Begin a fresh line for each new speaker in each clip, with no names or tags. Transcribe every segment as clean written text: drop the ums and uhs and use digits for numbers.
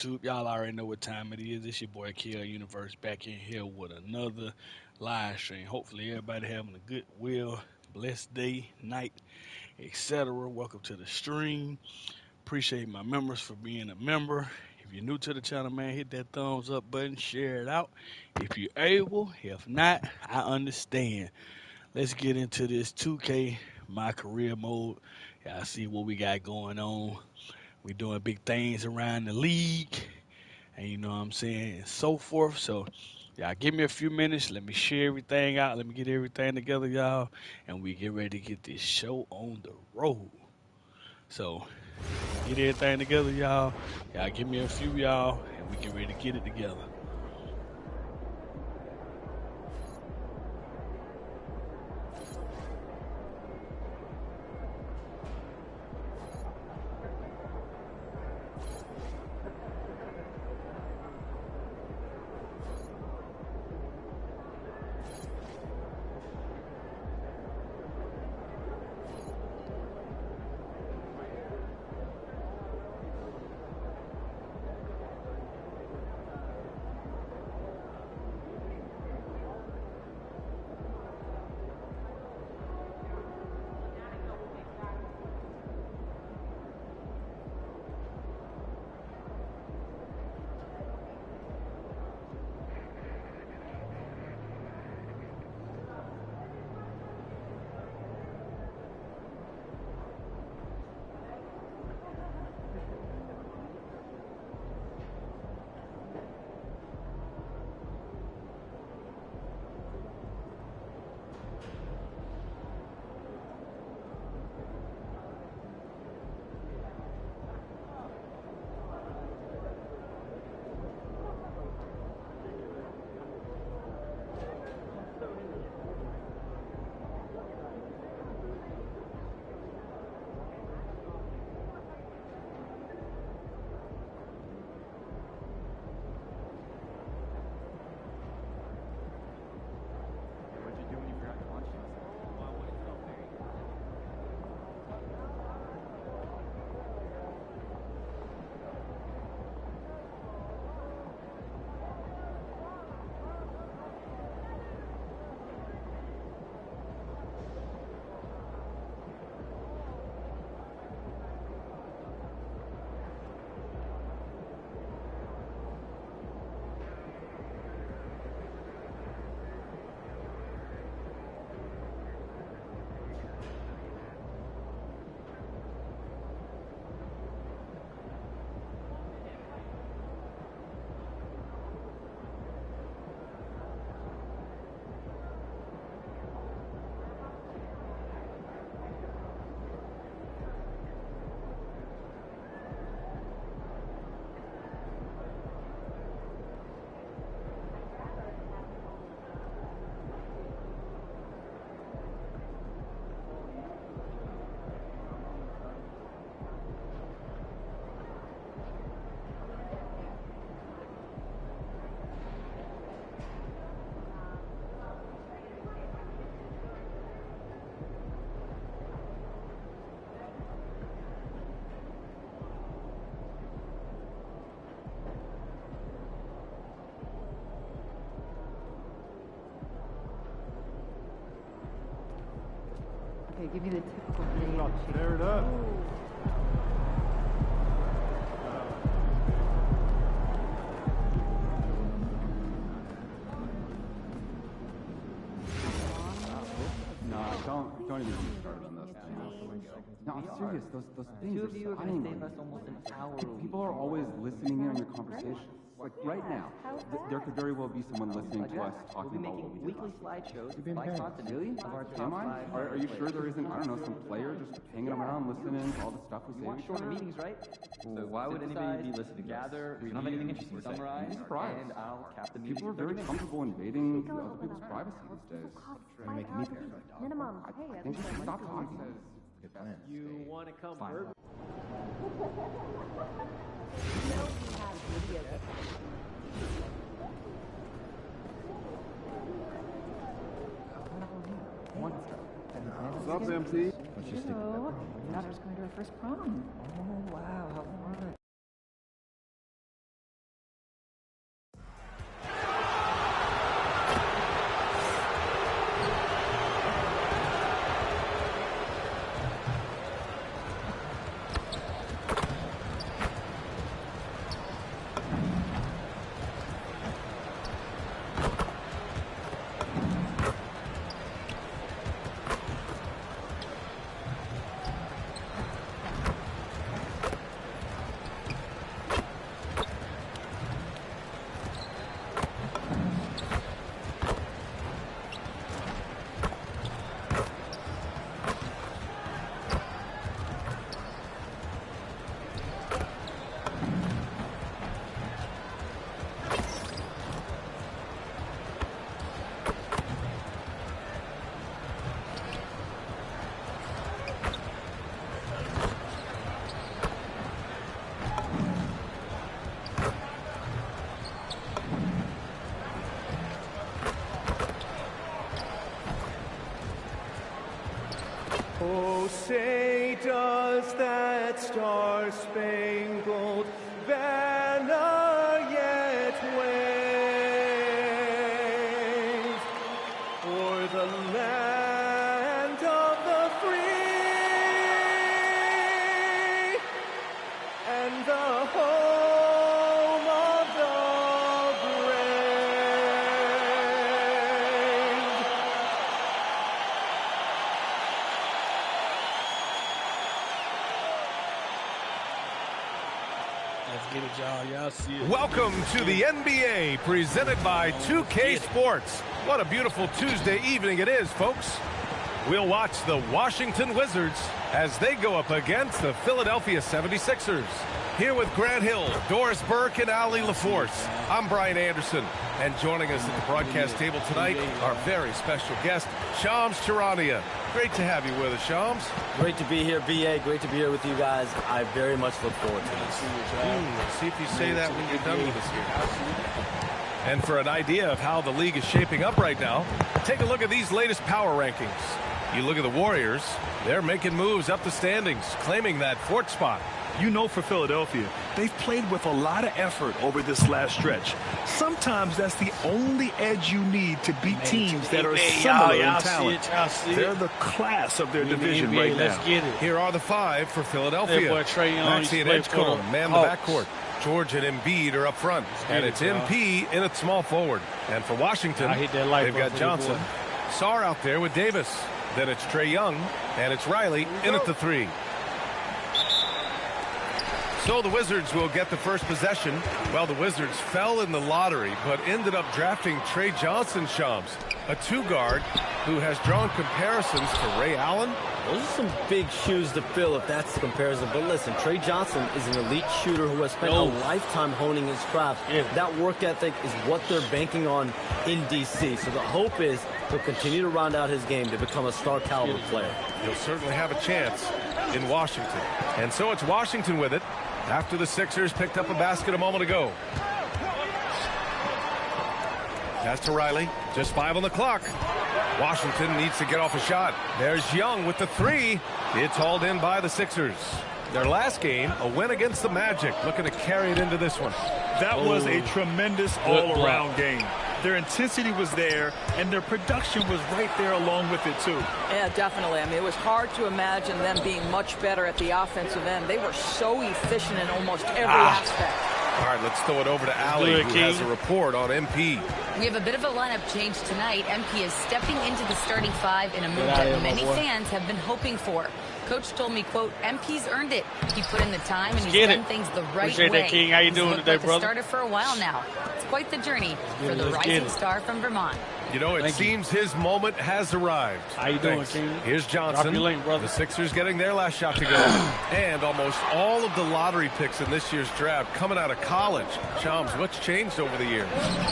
YouTube. Y'all already know what time it is. It's your boy Kill Universe back in here with another live stream. Hopefully everybody having a good blessed day, night, etc. Welcome to the stream. Appreciate my members for being a member. If you're new to the channel, man, hit that thumbs up button, share it out. If you're able, if not, I understand. Let's get into this 2K, my career mode. Y'all see what we got going on. We doing big things around the league, and you know what I'm saying, and so forth. So, y'all give me a few minutes. Let me share everything out. Let me get everything together, y'all, and we get ready to get this show on the road. So, get everything together, y'all. Y'all give me a few, y'all, and we get ready to get it together.
Okay, give me the typical name.
Tear it up. No, don't even get me started on those things. No, I'm serious. Those things
Two
are
of you
so
are going to save us almost an hour a week.
People are always listening in on your conversations. Like right now, there could very well be someone listening to us talking about what we
weekly
did.
slideshows
You've been
by
paying.
continuity of our top
Am I?
5.
Are you sure there isn't, I don't know, some player just hanging around listening to all the stuff we
You
say?
want shorter meetings, right?
So why would anybody be listening to us?
Gather,
We don't have anything interesting to say.
summarize,
I'm surprised.
and I'll cap the meeting.
People are very comfortable invading other people's privacy these days.
Trying to make me paranoid, dog.
Minimum.
I think we should stop talking.
Good plan.
You want to come
Fine.
verbally?
What's up, MC?
Let's just stick with
Hello.
that.
Daughter's going to her first prom.
Oh, wow, how fun.
say, does that star-spangled banner yet wave o'er the land of the free and the home of the brave?
Let's get it, y'all. Y'all see it.
Welcome to the NBA, presented by 2K Sports. What a beautiful Tuesday evening it is, folks. We'll watch the Washington Wizards as they go up against the Philadelphia 76ers. Here with Grant Hill, Doris Burke, and Ali LaForce, I'm Brian Anderson. And joining us at the broadcast table tonight, our very special guest, Shams Charania. Great to have you with us, Shams.
Great to be here, BA. Great to be here with you guys. I very much look forward to this.
See if you say that when you're done with us here. And for an idea of how the league is shaping up right now, take a look at these latest power rankings. You look at the Warriors, they're making moves up the standings, claiming that fourth spot.
You know, for Philadelphia, they've played with a lot of effort over this last stretch. Sometimes that's the only edge you need to beat teams that are similar in talent. They're the class of their division right now.
Let's get it.
Here are the five for Philadelphia. Maxey and Edgecombe man the backcourt. George and Embiid are up front. And it's MP in at small forward. And for Washington, they've got Johnson. Sarr out there with Davis. Then it's Trae Young. And it's Riley in at the three. So the Wizards will get the first possession. Well, the Wizards fell in the lottery, but ended up drafting Trae Johnson, Shams, a two-guard who has drawn comparisons to Ray Allen.
Those are some big shoes to fill if that's the comparison. But listen, Trae Johnson is an elite shooter who has spent a lifetime honing his craft. That work ethic is what they're banking on in D.C. So the hope is he'll continue to round out his game to become a star caliber player.
He'll certainly have a chance in Washington. And so it's Washington with it after the Sixers picked up a basket a moment ago. Pass to Riley. Just 5 on the clock. Washington needs to get off a shot. There's Young with the three. It's hauled in by the Sixers. Their last game, a win against the Magic, looking to carry it into this one.
That was a tremendous all-around game. Their intensity was there, and their production was right there along with it, too.
Yeah, definitely. I mean, it was hard to imagine them being much better at the offensive end. They were so efficient in almost every aspect.
All right, let's throw it over to Ali, who has a report on MP.
We have a bit of a lineup change tonight. MP is stepping into the starting five in a move that many fans have been hoping for. Coach told me, quote, MP's earned it. He put in the time and he's done things the right way.
That, King. How you doing today,
like
brother?
Started for a while now. It's quite the journey for the rising star from Vermont.
You know, it seems his moment has arrived.
How you doing, King?
Here's Johnson.
Drop your link, brother.
The Sixers getting their last shot to go. And almost all of the lottery picks in this year's draft coming out of college. Shams, what's changed over the years?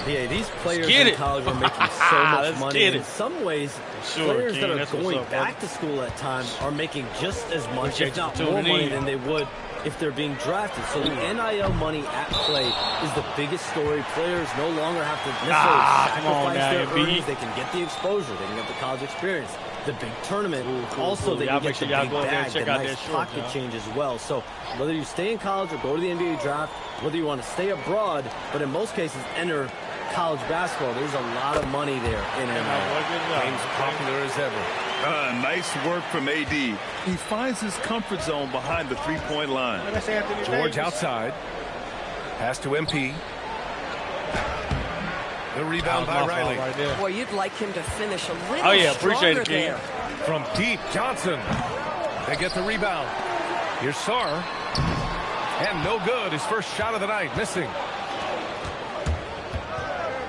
Yeah, these players in college are making so much money. In some ways, players
King,
that are going back to school at times are making just as much, if not more money than they would if they're being drafted. So the NIL money at play is the biggest story. Players no longer have to necessarily sacrifice their earnings. They can get the exposure. They can get the college experience. The big tournament. Also, they can get the big bag, the nice pocket change as well. So whether you stay in college or go to the NBA draft, whether you want to stay abroad, but in most cases enter college basketball, there's a lot of money there in NIL.
Game's popular as ever.
Nice work from AD. He finds his comfort zone behind the three-point line.
George outside. Pass to MP. The rebound by Riley.
Boy, you'd like him to finish a little
appreciate it, King.
From deep, Johnson. They get the rebound. Here's Sarr. And no good. His first shot of the night, missing.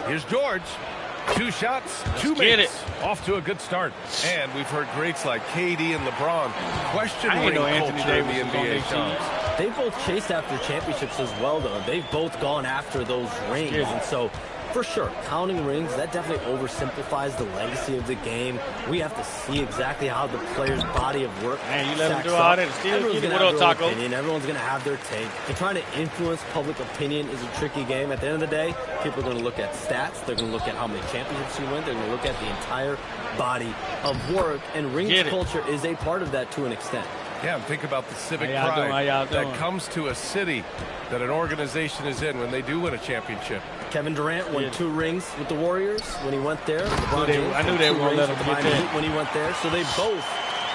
Here's George. 2 shots, 2 minutes. Off to a good start. And we've heard greats like KD and LeBron question ring culture in the NBA.
They both chased after championships as well, though. They've both gone after those rings. And so For sure, counting rings, that definitely oversimplifies the legacy of the game. We have to see exactly how the player's body of work
Man, you let him do
stacks
all
up.
that and still
Everyone's
get it.
gonna
What
have
up,
their own
Taco?
opinion. Everyone's going to have their take. And trying to influence public opinion is a tricky game. At the end of the day, people are going to look at stats. They're going to look at how many championships you win. They're going to look at the entire body of work. And rings culture is a part of that to an extent.
Yeah, and think about the civic
How y'all
pride that comes to a city that an organization is in when they do win a championship.
Kevin Durant won 2 rings with the Warriors when he went there.
I knew they were going to let him get that
when he went there. So they both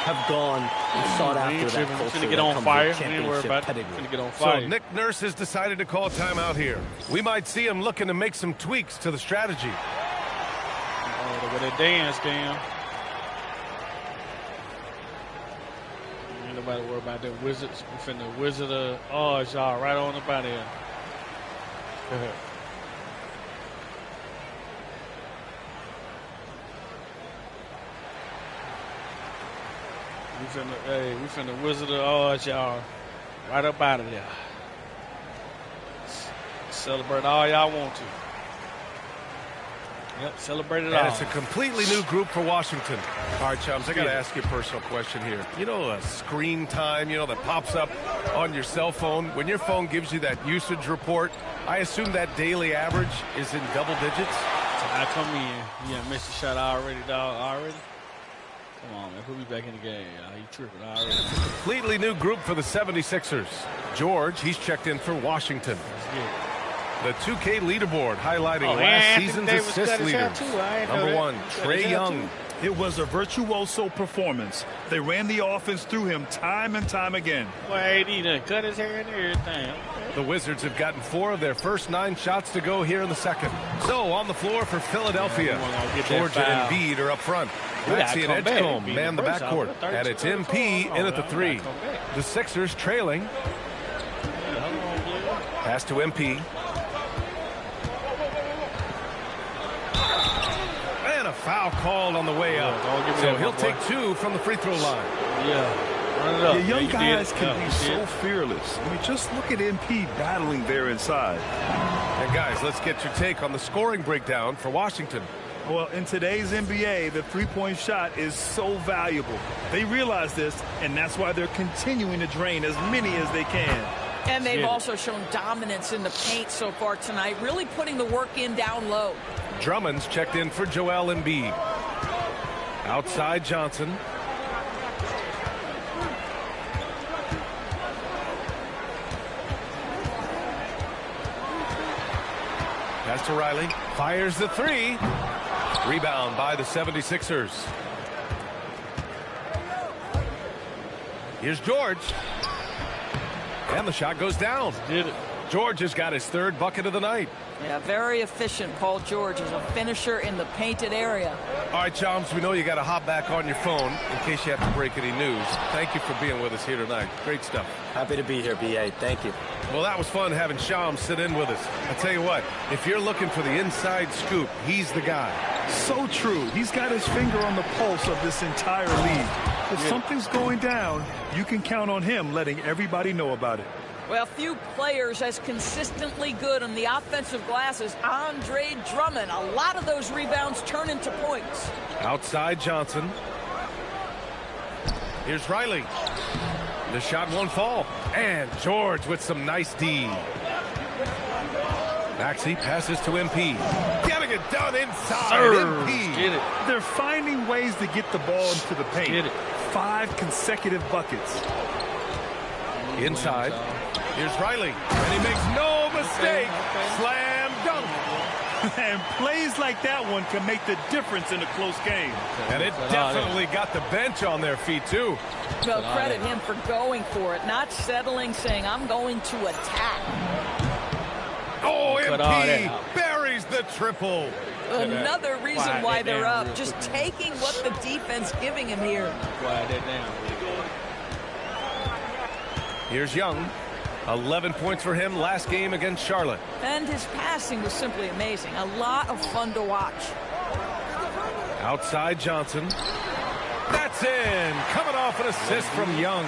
have gone and sought after that culture.
Going to get on fire. Ain't worry about it. Going to get on fire.
So Nick Nurse has decided to call timeout here. We might see him looking to make some tweaks to the strategy.
Oh, look at that dance, Cam. Ain't nobody worry about them Wizards. We finna Wizard y'all right on up out here. We finna Wizard y'all right up out of there. Celebrate all y'all want to. Yep, celebrate it all.
And it's a completely new group for Washington. All right, chums, I got to ask you a personal question here. You know, a screen time, that pops up on your cell phone. When your phone gives you that usage report, I assume that daily average is in double digits?
So I come in. You missed a shot already, dog. Already? Come on, man. Put me back in the game. You tripping already.
It's a completely new group for the 76ers. George, he's checked in for Washington. The 2K leaderboard highlighting last season's assist leaders. Number 1, Trae Young.
It was a virtuoso performance. They ran the offense through him time and time again.
Well, AD done cut his hair and everything.
The Wizards have gotten 4 of their first 9 shots to go here in the second. So on the floor for Philadelphia, George and Embiid are up front. Maxey and Edgecombe man the backcourt, and it's MP in at the 3. The Sixers trailing. Pass to MP. And a foul called on the way up. So he'll take 2 from the free throw line.
The young guys can be so fearless. I mean, just look at MP battling there inside.
And guys, let's get your take on the scoring breakdown for Washington.
Well, in today's NBA, the three-point shot is so valuable. They realize this, and that's why they're continuing to drain as many as they can.
And they've also shown dominance in the paint so far tonight, really putting the work in down low.
Drummond's checked in for Joel Embiid. Outside Johnson. Pass to Riley. Fires the 3. Rebound by the 76ers. Here's George. And the shot goes down.
Did it.
George has got his 3rd bucket of the night.
Yeah, very efficient. Paul George is a finisher in the painted area.
All right, Chums, we know you got to hop back on your phone in case you have to break any news. Thank you for being with us here tonight. Great stuff.
Happy to be here, B.A. Thank you.
Well, that was fun having Shams sit in with us. I tell you what, if you're looking for the inside scoop, he's the guy.
So true. He's got his finger on the pulse of this entire league. If something's going down, you can count on him letting everybody know about it.
Well, few players as consistently good on the offensive glass as Andre Drummond. A lot of those rebounds turn into points.
Outside Johnson. Here's Riley. The shot won't fall. And George with some nice D. Maxey passes to MP. Getting it done inside. MP.
Get it.
They're finding ways to get the ball into the paint.
Get it.
5 consecutive buckets.
Inside. Here's Riley. And he makes no mistake. Slam dunk.
And plays like that one can make the difference in a close game.
And it definitely got the bench on their feet, too.
Well, credit him for going for it, not settling, saying, I'm going to attack.
Oh, MP buries the triple.
Another reason why they're up, just taking what the defense giving him here.
Quiet that down.
Here's Young. 11 points for him last game against Charlotte.
And his passing was simply amazing. A lot of fun to watch.
Outside Johnson. That's in. Coming off an assist from Young.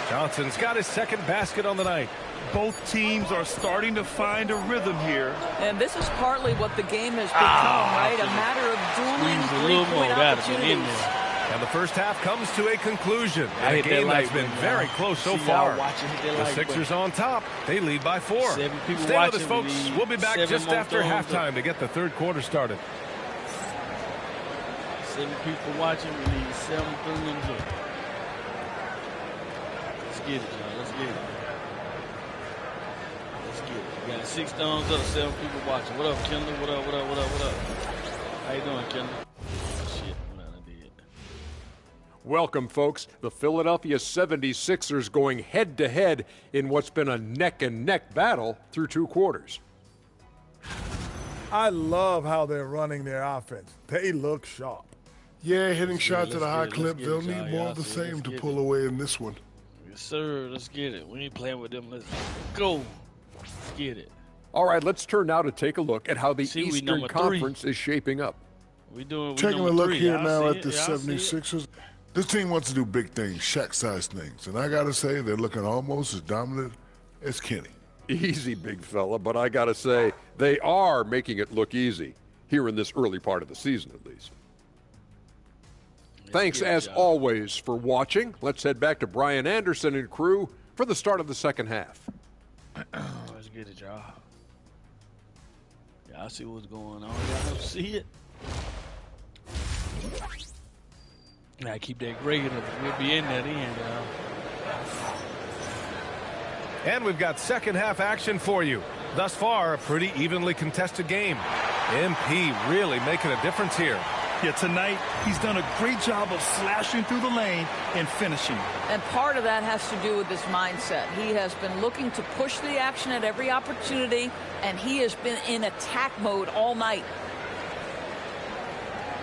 Johnson's got his 2nd basket on the night.
Both teams are starting to find a rhythm here.
And this is partly what the game has become, right? A matter of dueling three-point opportunities.
And the first half comes to a conclusion. And a game that's been very close so far. The Sixers on top. They lead by 4. Stay with us, folks. We'll be back just after halftime to get the third quarter started.
7 people watching. We need 7 thumbs up. Let's get it, y'all. Let's get it. Let's get it. We got 6 thumbs up, 7 people watching. What up, Kendall? What up, what up, what up, what up? How you doing, Kendall? Shit, what I did.
Welcome, folks. The Philadelphia 76ers going head-to-head in what's been a neck-and-neck battle through 2 quarters.
I love how they're running their offense. They look sharp.
Yeah, hitting shots at a high clip. They'll need more of the same to pull away in this one.
Yes, sir. Let's get it. We ain't playing with them. Let's go. Let's get it.
All right, let's turn now to take a look at how the Eastern Conference is shaping up.
Taking a look here now at the 76ers. This team wants to do big things, Shaq-sized things. And I got to say, they're looking almost as dominant as Kenny.
Easy, big fella, but I got to say, they are making it look easy, here in this early part of the season at least. Thanks, as always, for watching. Let's head back to Brian Anderson and crew for the start of the second half.
Let's get it, y'all. Y'all see what's going on. Y'all see it. Now keep that grade up. We'll be in that end, y'all.
And we've got second half action for you. Thus far, a pretty evenly contested game. MP really making a difference here.
Yeah, tonight he's done a great job of slashing through the lane and finishing.
And part of that has to do with his mindset. He has been looking to push the action at every opportunity, and he has been in attack mode all night.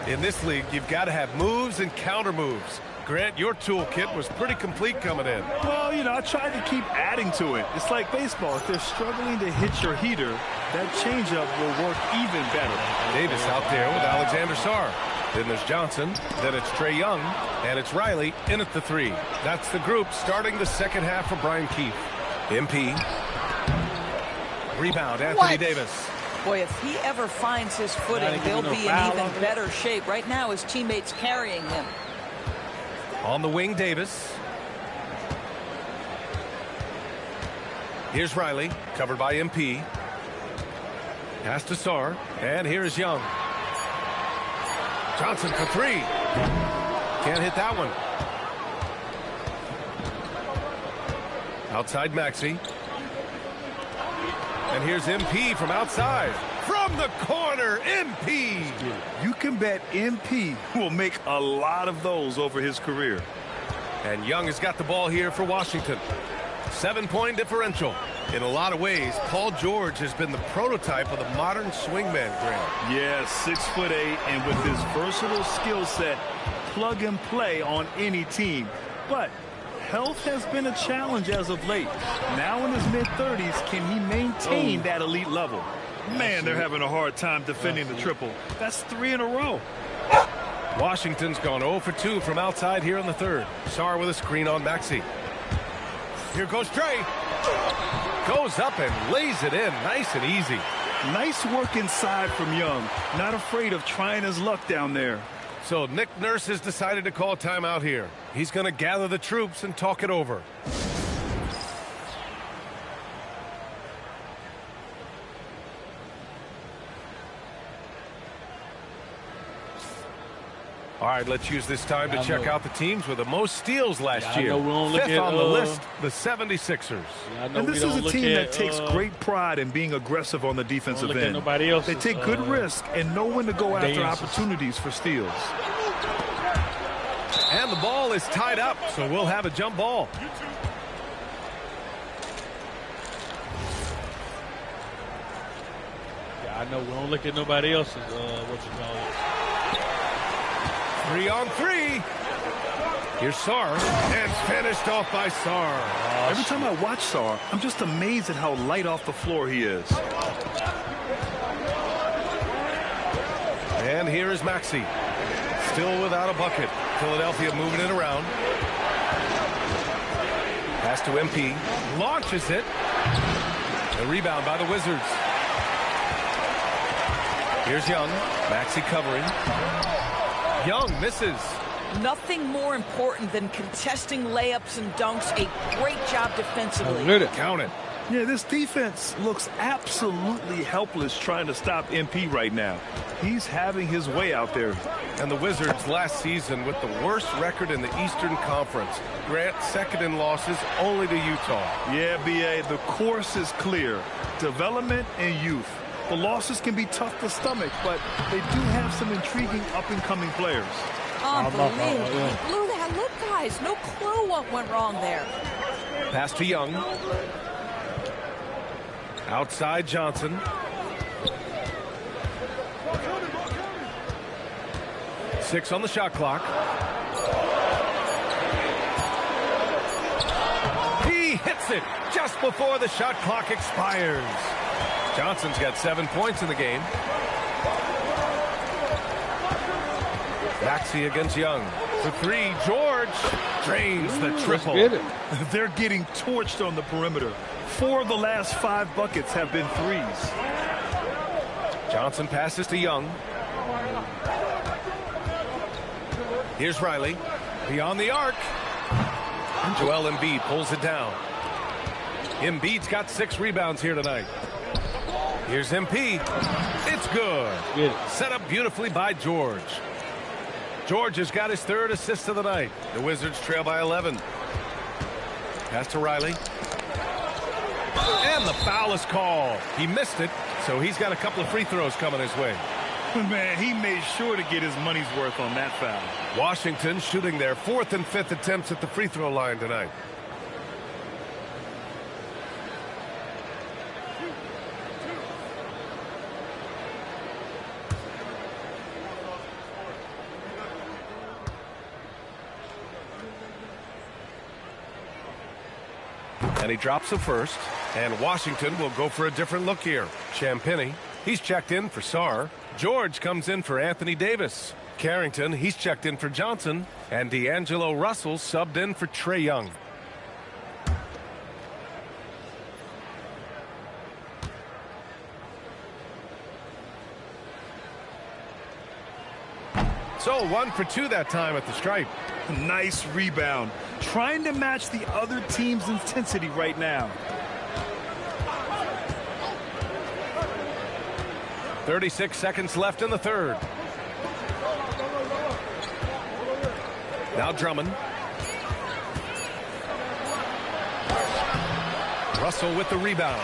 In this league, you've got to have moves and counter moves. Grant, your toolkit was pretty complete coming in.
Well, you know, I tried to keep adding to it. It's like baseball. If they're struggling to hit your heater, that changeup will work even better.
Davis out there with Alexander Sarr. Then there's Johnson. Then it's Trae Young. And it's Riley in at the 3. That's the group starting the second half for Brian Keefe. MP. Rebound, Anthony Davis.
Boy, if he ever finds his footing, they'll be in even better shape. Right now, his teammates carrying him.
On the wing, Davis. Here's Riley, covered by MP. Pass to Sarr, and here's Young. Johnson for 3. Can't hit that one. Outside Maxey. And here's MP from outside. From the corner, MP.
You can bet MP will make a lot of those over his career.
And Young has got the ball here for Washington. 7-point differential. In a lot of ways, Paul George has been the prototype of the modern swingman, Grant.
Yeah, 6'8", and with his versatile skill set, plug and play on any team. But health has been a challenge as of late. Now in his mid-30s, can he maintain that elite level? Man, they're having a hard time defending the triple. That's 3 in a row.
Washington's gone 0 for 2 from outside here in the third. Sarr with a screen on Maxey. Here goes Trae. Goes up and lays it in nice and easy.
Nice work inside from Young. Not afraid of trying his luck down there.
So Nick Nurse has decided to call timeout here. He's going to gather the troops and talk it over. All right, let's use this time to check out the teams with the most steals last year. Fifth on the list, the 76ers.
And this is a team that takes great pride in being aggressive on the defensive end. They take good risk and know when to go after opportunities for steals.
And the ball is tied up, so we'll have a jump ball.
Yeah, I know we don't look at nobody else's, what you call it.
3 on 3. Here's Sarr, and finished off by Sarr.
Every time I watch Sarr, I'm just amazed at how light off the floor he is.
And here is Maxey. Still without a bucket. Philadelphia moving it around. Pass to MP. Launches it. The rebound by the Wizards. Here's Young. Maxey covering. Young misses.
Nothing more important than contesting layups and dunks. A great job defensively.
Count it.
Yeah, this defense looks absolutely helpless trying to stop MP right now. He's having his way out there.
And the Wizards last season with the worst record in the Eastern Conference. Grant second in losses only to Utah.
Yeah, B.A., the course is clear. Development and youth. The losses can be tough to stomach, but they do have some intriguing up-and-coming players.
Unbelievable. Look, guys, no clue what went wrong there.
Pass to Young. Outside Johnson. Six on the shot clock. He hits it just before the shot clock expires. Johnson's got 7 points in the game. Maxey against Young. For three, George drains the triple.
They're getting torched on the perimeter. 4 of the last 5 buckets have been threes.
Johnson passes to Young. Here's Riley. Beyond the arc. Joel Embiid pulls it down. Embiid's got 6 rebounds here tonight. Here's MP. It's good. Set up beautifully by George. George has got his 3rd assist of the night. The Wizards trail by 11. Pass to Riley. And the foul is called. He missed it, so he's got a couple of free throws coming his way.
Man, he made sure to get his money's worth on that foul.
Washington shooting their 4th and 5th attempts at the free throw line tonight. And he drops the first. And Washington will go for a different look here. Champagnie, he's checked in for Sarr. George comes in for Anthony Davis. Carrington, he's checked in for Johnson. And D'Angelo Russell subbed in for Trae Young. So 1 for 2 that time at the stripe.
Nice rebound. Trying to match the other team's intensity right now.
36 seconds left in the 3rd. Now Drummond. Russell with the rebound.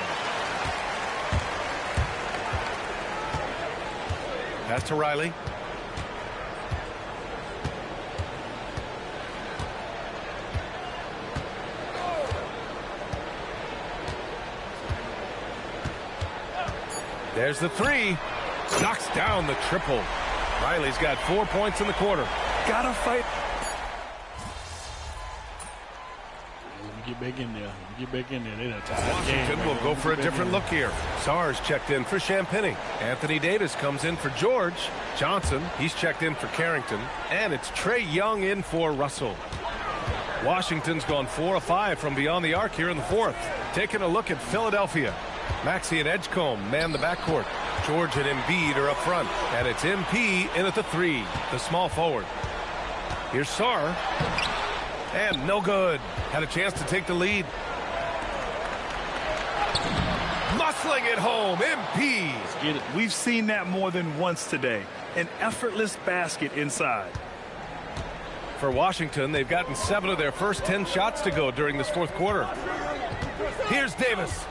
Pass to Riley. There's the 3. Knocks down the triple. Riley's got 4 points in the quarter.
Gotta fight.
Get back in there. Get back in there. They done tied
Washington will go for a different look here. Sarr's checked in for Champagnie. Anthony Davis comes in for George. Johnson, he's checked in for Carrington. And it's Trae Young in for Russell. Washington's gone 4 of 5 from beyond the arc here in the 4th. Taking a look at Philadelphia. Maxey and Edgecombe man the backcourt. George and Embiid are up front. And it's MP in at the 3, the small forward. Here's Sarr. And no good. Had a chance to take the lead. Muscling it home. MP.
We've seen that more than once today. An effortless basket inside.
For Washington, they've gotten 7 of their first 10 shots to go during this 4th quarter. Here's Davis.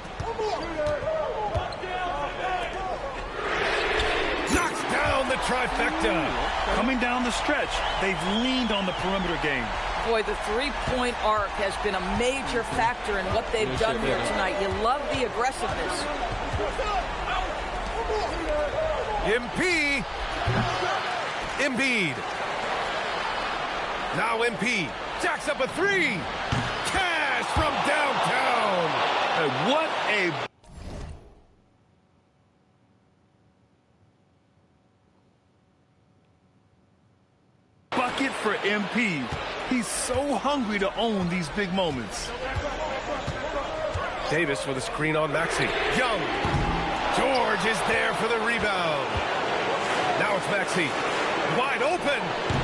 Knocks down the trifecta.
Coming down the stretch, they've leaned on the perimeter game.
Boy, the three-point arc has been a major factor in what they've done here tonight. You love the aggressiveness.
MP. Embiid. Now MP jacks up a 3. Cash from downtown.
And what a bucket for MP. He's so hungry to own these big moments.
Davis with a screen on Maxey. Young. George is there for the rebound. Now it's Maxey. Wide open.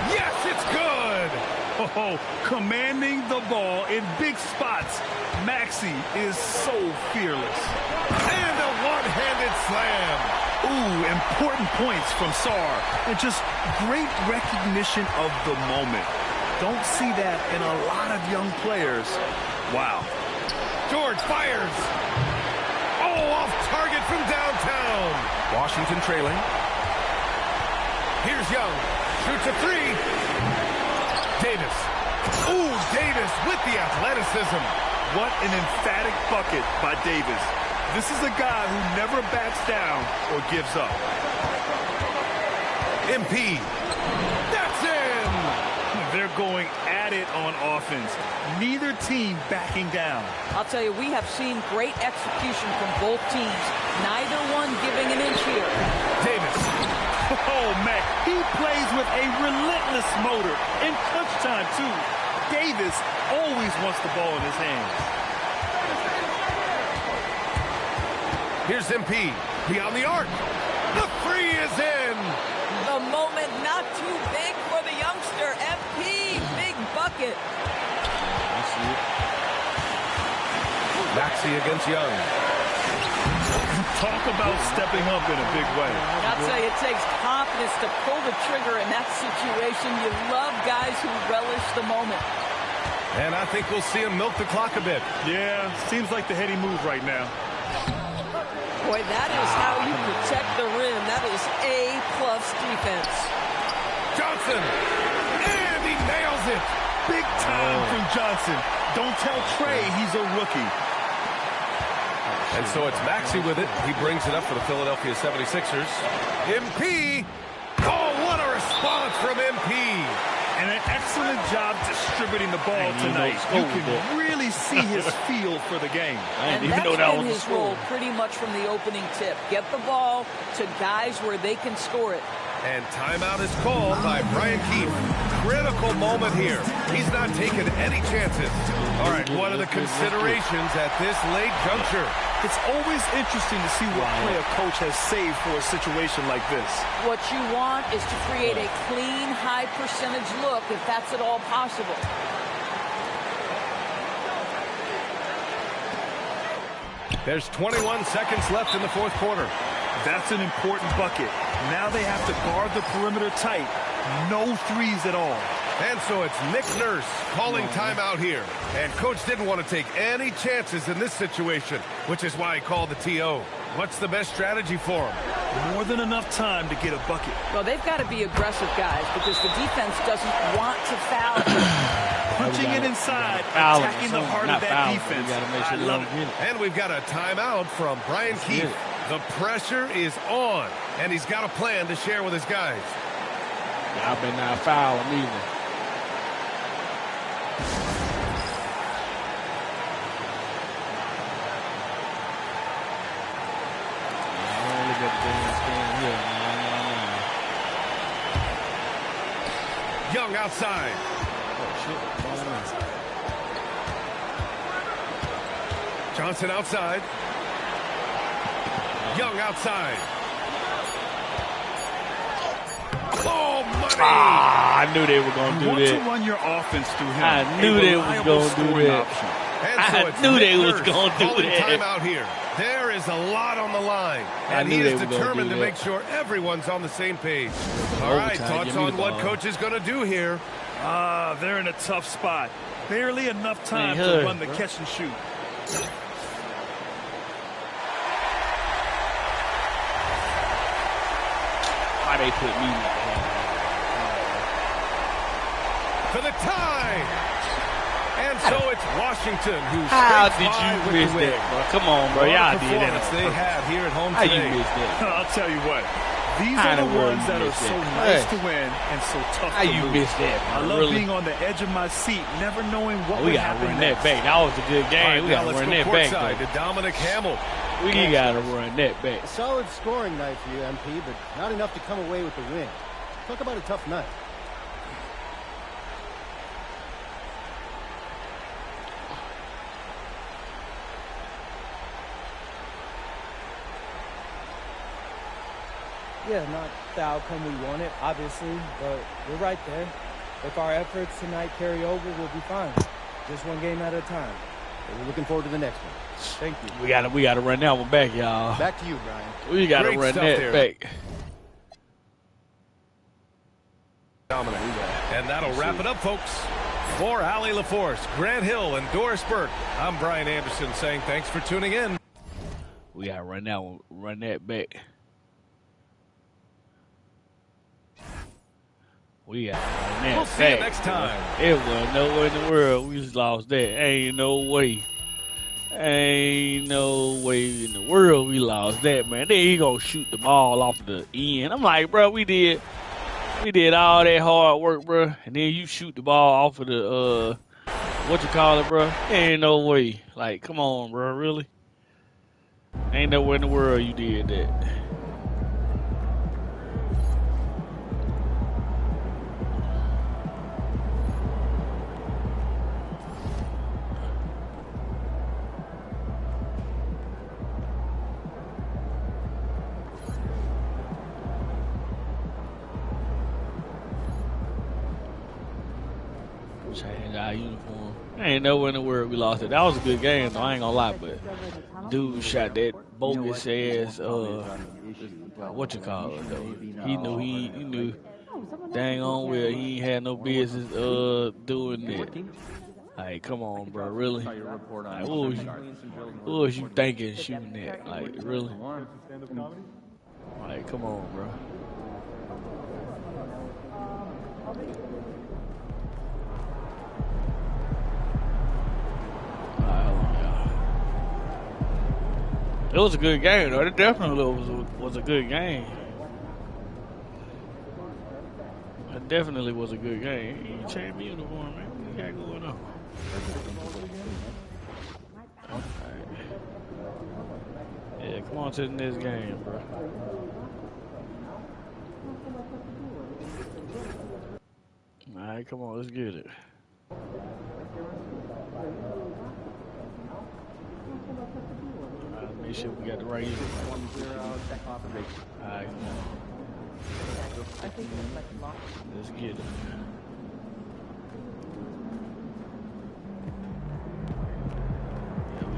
Yes, it's good.
Oh, commanding the ball in big spots. Maxey is so fearless.
And a one-handed slam.
Ooh, important points from Sarr. And just great recognition of the moment. Don't see that in a lot of young players. Wow.
George fires. Oh, off target from downtown. Washington trailing. Here's Young. Shoots a three. Davis. Ooh, Davis with the athleticism.
What an emphatic bucket by Davis. This is a guy who never backs down or gives up.
MP. That's in.
They're going at it on offense. Neither team backing down.
I'll tell you, we have seen great execution from both teams. Neither one giving an inch here.
Davis.
Oh, man, he plays with a relentless motor. In clutch time, too. Davis always wants the ball in his hands.
Here's MP. Beyond the arc. The three is in.
The moment not too big for the youngster. MP, big bucket.
I see it.
Maxey against Young.
Talk about stepping up in a big way.
I'll tell you, it takes confidence to pull the trigger in that situation. You love guys who relish the moment.
And I think we'll see him milk the clock a bit.
Yeah, seems like the heady move right now.
Boy, that is how you protect the rim. That is A+ defense.
Johnson. And he nails it.
Big time from Johnson. Don't tell Trey he's a rookie.
And so it's Maxey with it. He brings it up for the Philadelphia 76ers. MP. Oh, what a response from MP.
And an excellent job distributing the ball tonight. You can really see his feel for the game.
And that's been his role pretty much from the opening tip. Get the ball to guys where they can score it.
And timeout is called by Brian Keefe. Critical moment here. He's not taking any chances. All right, what are the considerations at this late juncture?
It's always interesting to see what play a coach has saved for a situation like this.
What you want is to create a clean, high-percentage look, if that's at all possible.
There's 21 seconds left in the fourth quarter.
That's an important bucket. Now they have to guard the perimeter tight. No threes at all.
And so it's Nick Nurse calling timeout here. And coach didn't want to take any chances in this situation, which is why he called the TO. What's the best strategy for him?
More than enough time to get a bucket.
Well, they've got to be aggressive, guys, because the defense doesn't want to foul.
Punching it inside, attacking the heart of that defense. I love it.
And we've got a timeout from Brian Keefe. The pressure is on, and he's got a plan to share with his guys.
Y'all better not foul him either.
Young outside. Johnson outside. Young outside. Oh, money!
I knew they were going to do that.
You want to run your offense through him.
I knew they was going to do that. I knew they was going to do that.
Timeout here. There is a lot on the line. And he is determined to make sure everyone's on the same page. All right, thoughts on what coach is going to do here?
They're in a tough spot. Barely enough time to run the catch and shoot.
Why they put me in
for the tie. And so it's Washington who's
how did you miss that, bro? Come on, bro. Y'all did that.
They have here at home
today.
How
you missed that?
I'll tell you what. These are the ones that are so nice to win and so tough to lose.
How you missed that,
I
bro?
love being on the edge of my seat, never knowing what would happen next.
We got to run that back. That was a good game. We got to run that back.
To Dominic Hamill.
We got to run that back.
A solid scoring night for you, MP, but not enough to come away with the win. Talk about a tough night. Yeah, not the outcome we wanted, obviously, but we're right there. If our efforts tonight carry over, we'll be fine. Just one game at a time. We're looking forward to the next one. Thank you.
We gotta run that one back, y'all.
Back to you, Brian.
We gotta run that back.
And that'll wrap it up, folks. For Allie LaForce, Grant Hill, and Doris Burke, I'm Brian Anderson saying thanks for tuning in.
We gotta run that one, run that back. We gotta run that
We'll see you
back.
next time.
It wasn't no way in the world we just lost that. Ain't no way. Ain't no way in the world we lost that, man. Then he gonna shoot the ball off the end. I'm like, bro, we did all that hard work, bro, and then you shoot the ball off of the what you call it, bro? Ain't no way. Like, come on, bro, really? Ain't nowhere in the world you did that. Change our uniform. Ain't nowhere in the world we lost it. That was a good game, though. I ain't gonna lie, but dude shot that bogus ass. What you call it though? He knew dang on well he ain't had no business doing that. Like, come on, bro, really? Like, what was you thinking shooting that? Like, really? Like, come on, bro. It was a good game, though. It definitely was a good game. It definitely was a good game. You changed my uniform, man. What you got going on? All right. Yeah, come on to the next game, bro. All right, come on, let's get it. Make sure we got the right uniform. All right, come on. Let's get it.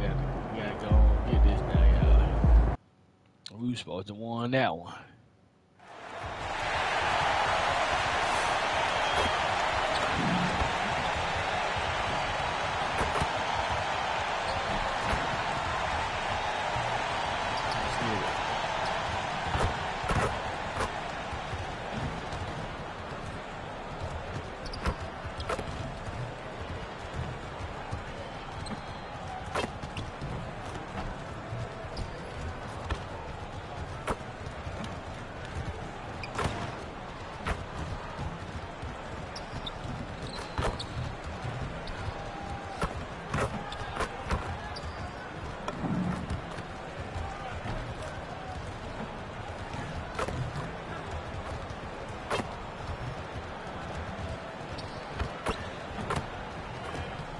Yeah, we gotta go and get this now, y'all. We were supposed to won that one.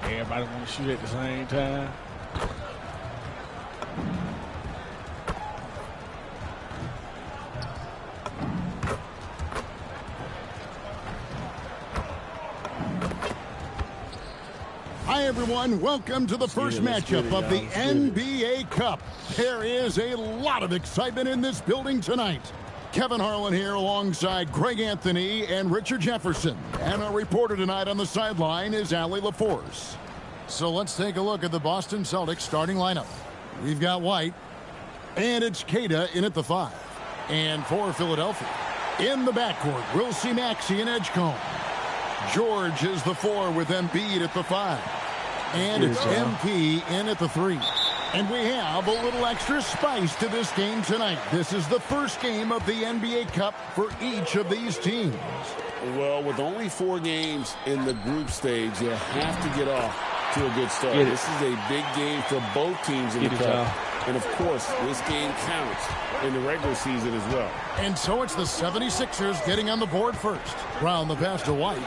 Everybody want to shoot at the same time.
Hi, everyone. Welcome to the first matchup of the NBA Cup. There is a lot of excitement in this building tonight. Kevin Harlan here alongside Greg Anthony and Richard Jefferson. And our reporter tonight on the sideline is Allie LaForce. So let's take a look at the Boston Celtics starting lineup. We've got White, and it's Queta in at the 5. And for Philadelphia, in the backcourt, we'll see Maxey and Edgecombe. George is the 4 with Embiid at the 5. And it's MP in at the 3. And we have a little extra spice to this game tonight. This is the first game of the NBA Cup for each of these teams.
Well, with only 4 games in the group stage, you have to get off to a good start. This is a big game for both teams in the Cup. And, of course, this game counts in the regular season as well.
And so it's the 76ers getting on the board first. Round the pass to White.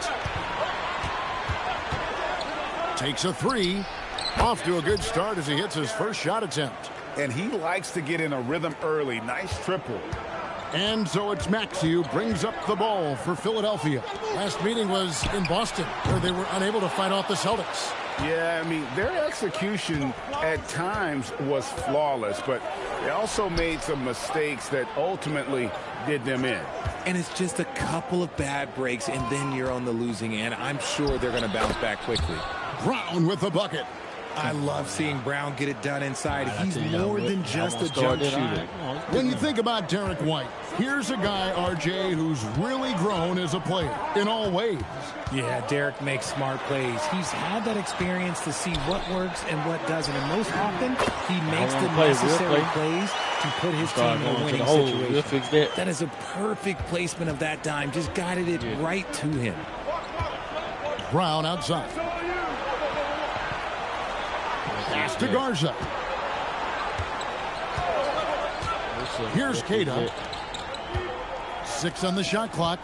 Takes a 3. Off to a good start as he hits his first shot attempt.
And he likes to get in a rhythm early. Nice triple.
And so it's Maxey who brings up the ball for Philadelphia. Last meeting was in Boston, where they were unable to fight off the Celtics.
Yeah, I mean, their execution at times was flawless, but they also made some mistakes that ultimately did them in.
And it's just a couple of bad breaks, and then you're on the losing end. I'm sure they're going to bounce back quickly.
Brown with the bucket.
I love seeing Brown get it done inside. He's more than just a jump shooter.
When you think about Derek White, here's a guy, RJ, who's really grown as a player in all ways.
Yeah, Derek makes smart plays. He's had that experience to see what works and what doesn't. And most often, he makes the necessary plays to put his team in a winning situation. That is a perfect placement of that dime. Just guided it right to him.
Brown outside. Pass to Garza. Here's Keita. 6 on the shot clock.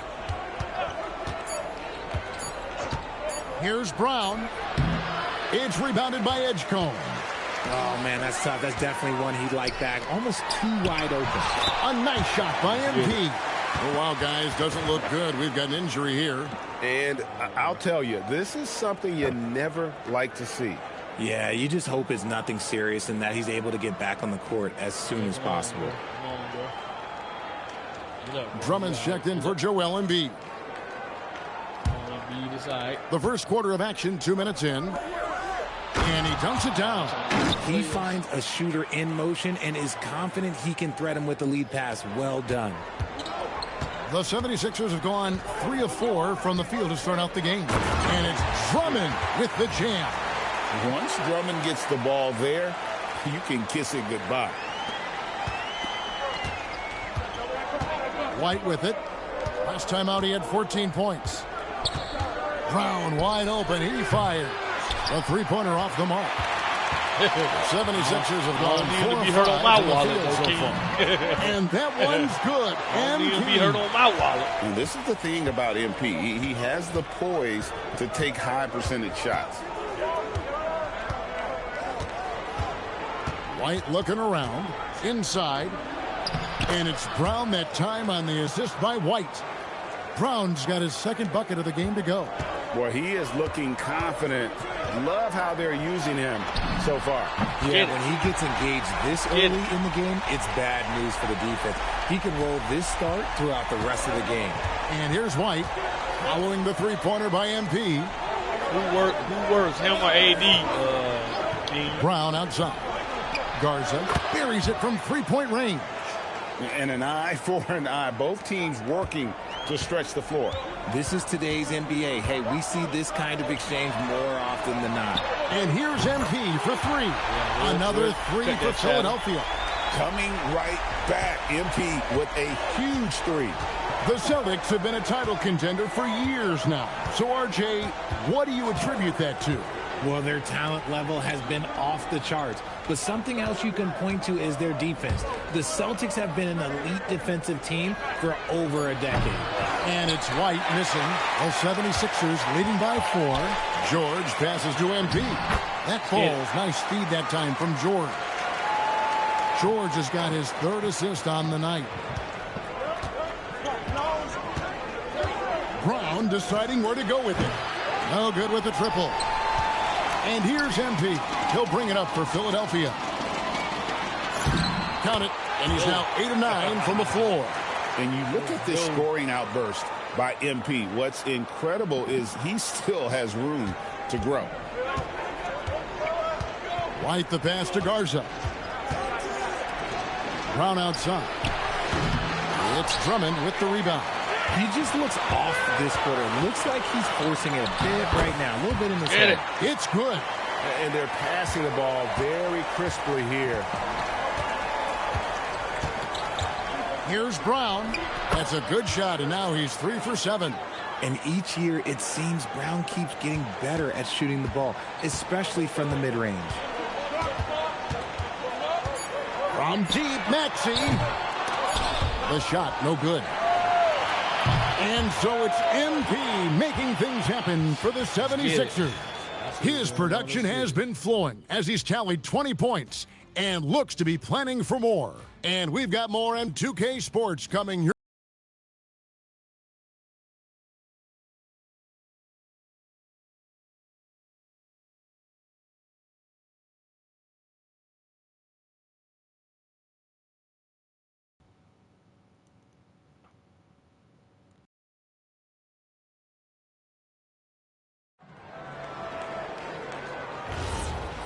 Here's Brown. It's rebounded by Edgecombe.
Oh, man, that's tough. That's definitely one he'd like back. Almost too wide open.
A nice shot by MP. Oh, wow, guys, doesn't look good. We've got an injury here.
And I'll tell you, this is something you never like to see.
Yeah, you just hope it's nothing serious and that he's able to get back on the court as soon as possible.
Drummond's checked in for Joel Embiid. The first quarter of action, 2 minutes in. And he dunks it down.
He finds a shooter in motion and is confident he can threat him with the lead pass. Well done.
The 76ers have gone 3 of 4 from the field to start out the game. And it's Drummond with the jam.
Once Drummond gets the ball there, you can kiss it goodbye.
White with it. Last time out, he had 14 points. Brown wide open. He fires. A three-pointer off the mark. 76ers have gone 4 of 5 to the field so far. And that one's good.
MP. Be hurt on my wallet.
And this is the thing about MP. He has the poise to take high percentage shots.
White looking around. Inside. And it's Brown that time on the assist by White. Brown's got his second bucket of the game to go.
Boy, he is looking confident. Love how they're using him so far.
Yeah, when he gets engaged this early in the game, it's bad news for the defense. He can roll this start throughout the rest of the game.
And here's White following the three-pointer by MP.
Who works, him or AD?
Brown outside. Garza buries it from three-point range.
And an eye for an eye. Both teams working to stretch the floor.
This is today's NBA. Hey, we see this kind of exchange more often than not.
And here's MP for 3. Yeah, another 3 for Philadelphia.
Coming right back. MP with a huge 3.
The Celtics have been a title contender for years now. So, RJ, what do you attribute that to?
Well, their talent level has been off the charts. But something else you can point to is their defense. The Celtics have been an elite defensive team for over a decade.
And it's White missing. The 76ers leading by 4. George passes to MP. That falls. Nice feed that time from George. George has got his 3rd assist on the night. Brown deciding where to go with it. No good with the triple. And here's MP. He'll bring it up for Philadelphia. Count it. And he's now 8 of 9 from the floor.
And you look at this scoring outburst by MP. What's incredible is he still has room to grow.
White the pass to Garza. Brown outside. It's Drummond with the rebound.
He just looks off this quarter. Looks like he's forcing it a bit right now. A little bit in his head.
It's good.
And they're passing the ball very crisply here.
Here's Brown. That's a good shot, and now he's 3 for 7.
And each year, it seems Brown keeps getting better at shooting the ball, especially from the mid-range.
From deep, Maxey. The shot, no good. And so it's MP making things happen for the 76ers. His production has been flowing as he's tallied 20 points, and looks to be planning for more. And we've got more M2K Sports coming your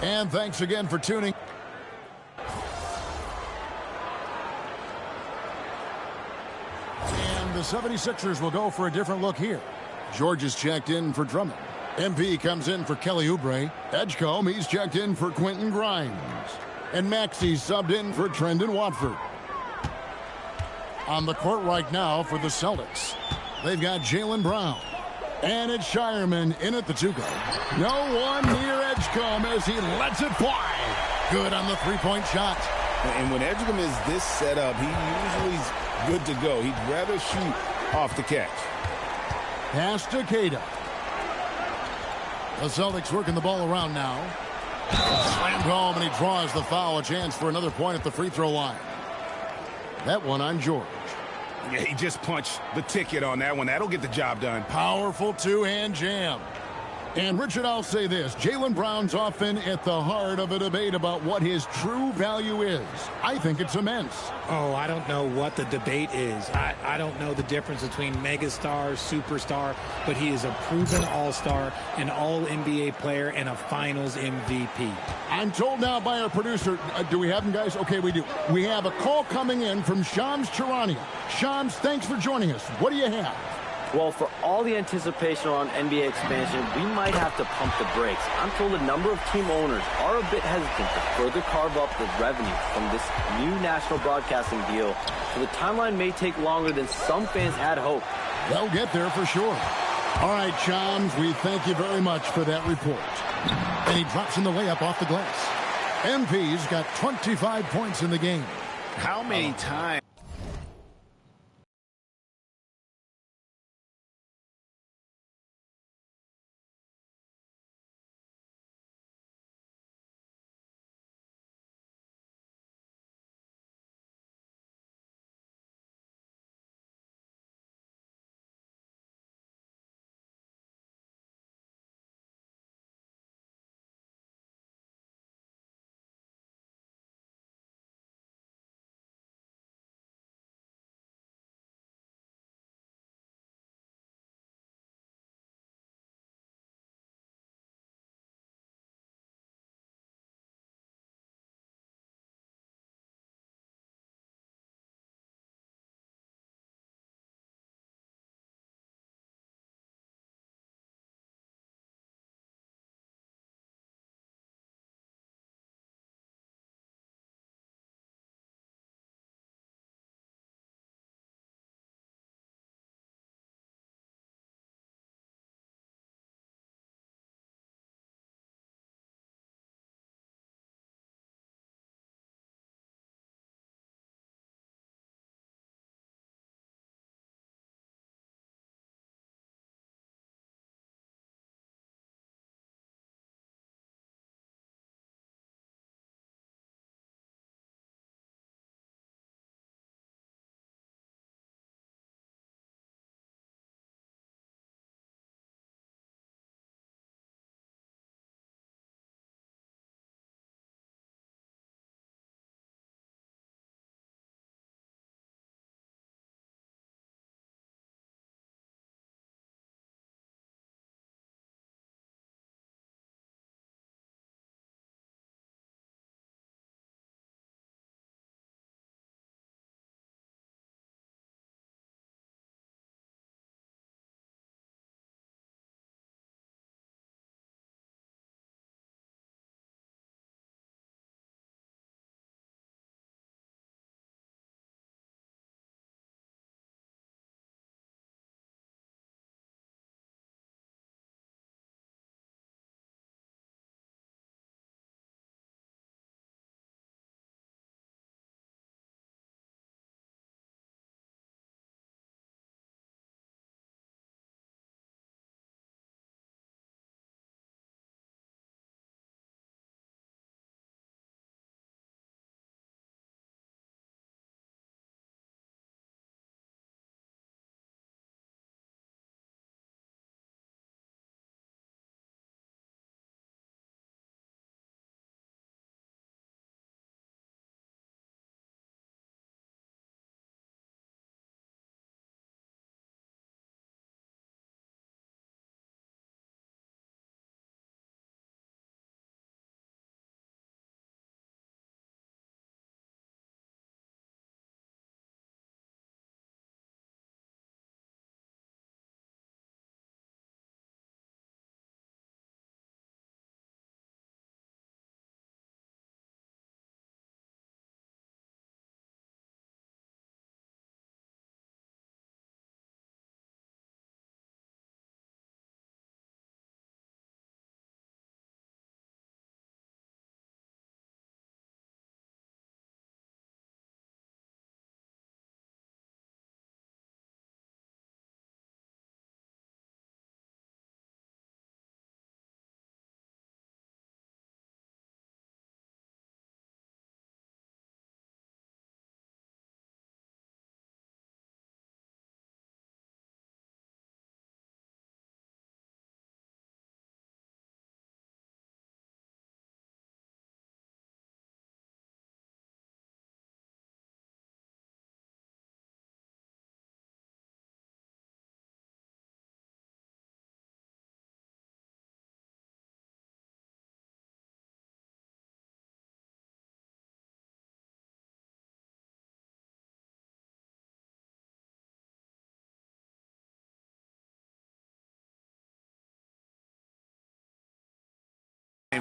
And thanks again for tuning. And the 76ers will go for a different look here. George is checked in for Drummond. MP comes in for Kelly Oubre. Edgecombe, he's checked in for Quentin Grimes. And Maxey's subbed in for Trendon Watford. On the court right now for the Celtics, they've got Jaylen Brown. And it's Shireman in at the 2-guard. No one near Edgecombe as he lets it fly. Good on the three-point shot.
And when Edgecombe is this set up, he usually is good to go. He'd rather shoot off the catch.
Pass to Cada. The Celtics working the ball around now. Slammed home, and he draws the foul. A chance for another point at the free throw line. That one on George.
Yeah, he just punched the ticket on that one. That'll get the job done.
Powerful two-hand jam. And, Richard, I'll say this. Jaylen Brown's often at the heart of a debate about what his true value is. I think it's immense.
Oh, I don't know what the debate is. I don't know the difference between megastar, superstar, but he is a proven all-star, an all-NBA player, and a finals MVP.
I'm told now by our producer, do we have him, guys? Okay, we do. We have a call coming in from Shams Charania. Shams, thanks for joining us. What do you have?
Well, for all the anticipation around NBA expansion, we might have to pump the brakes. I'm told a number of team owners are a bit hesitant to further carve up the revenue from this new national broadcasting deal, so the timeline may take longer than some fans had hoped.
They'll get there for sure. All right, Shams, we thank you very much for that report. And he drops in the layup off the glass. MP's got 25 points in the game.
How many times?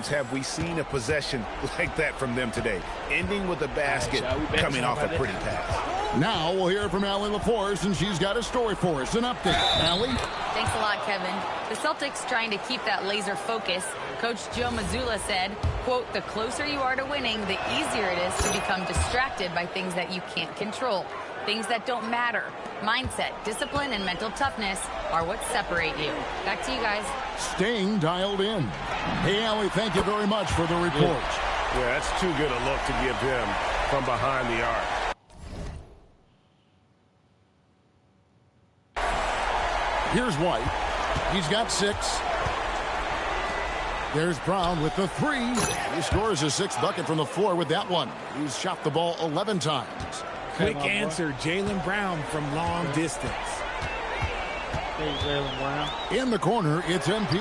times have we seen a possession like that from them today? Ending with a basket, coming off a pretty pass.
Now we'll hear from Allie Laforce, and she's got a story for us. An update. Allie?
Thanks a lot, Kevin. The Celtics trying to keep that laser focus. Coach Joe Mazzulla said, quote, the closer you are to winning, the easier it is to become distracted by things that you can't control. Things that don't matter. Mindset, discipline, and mental toughness are what separate you. Back to you guys.
Staying dialed in. Hey, Allie, thank you very much for the report.
Yeah, that's too good a look to give him from behind the arc.
Here's White. He's got 6. There's Brown with the 3. He scores his 6th bucket from the floor with that one. He's shot the ball 11 times.
Quick answer, Jaylen Brown from long distance.
Hey, Jaylen Brown.
In the corner, it's MP.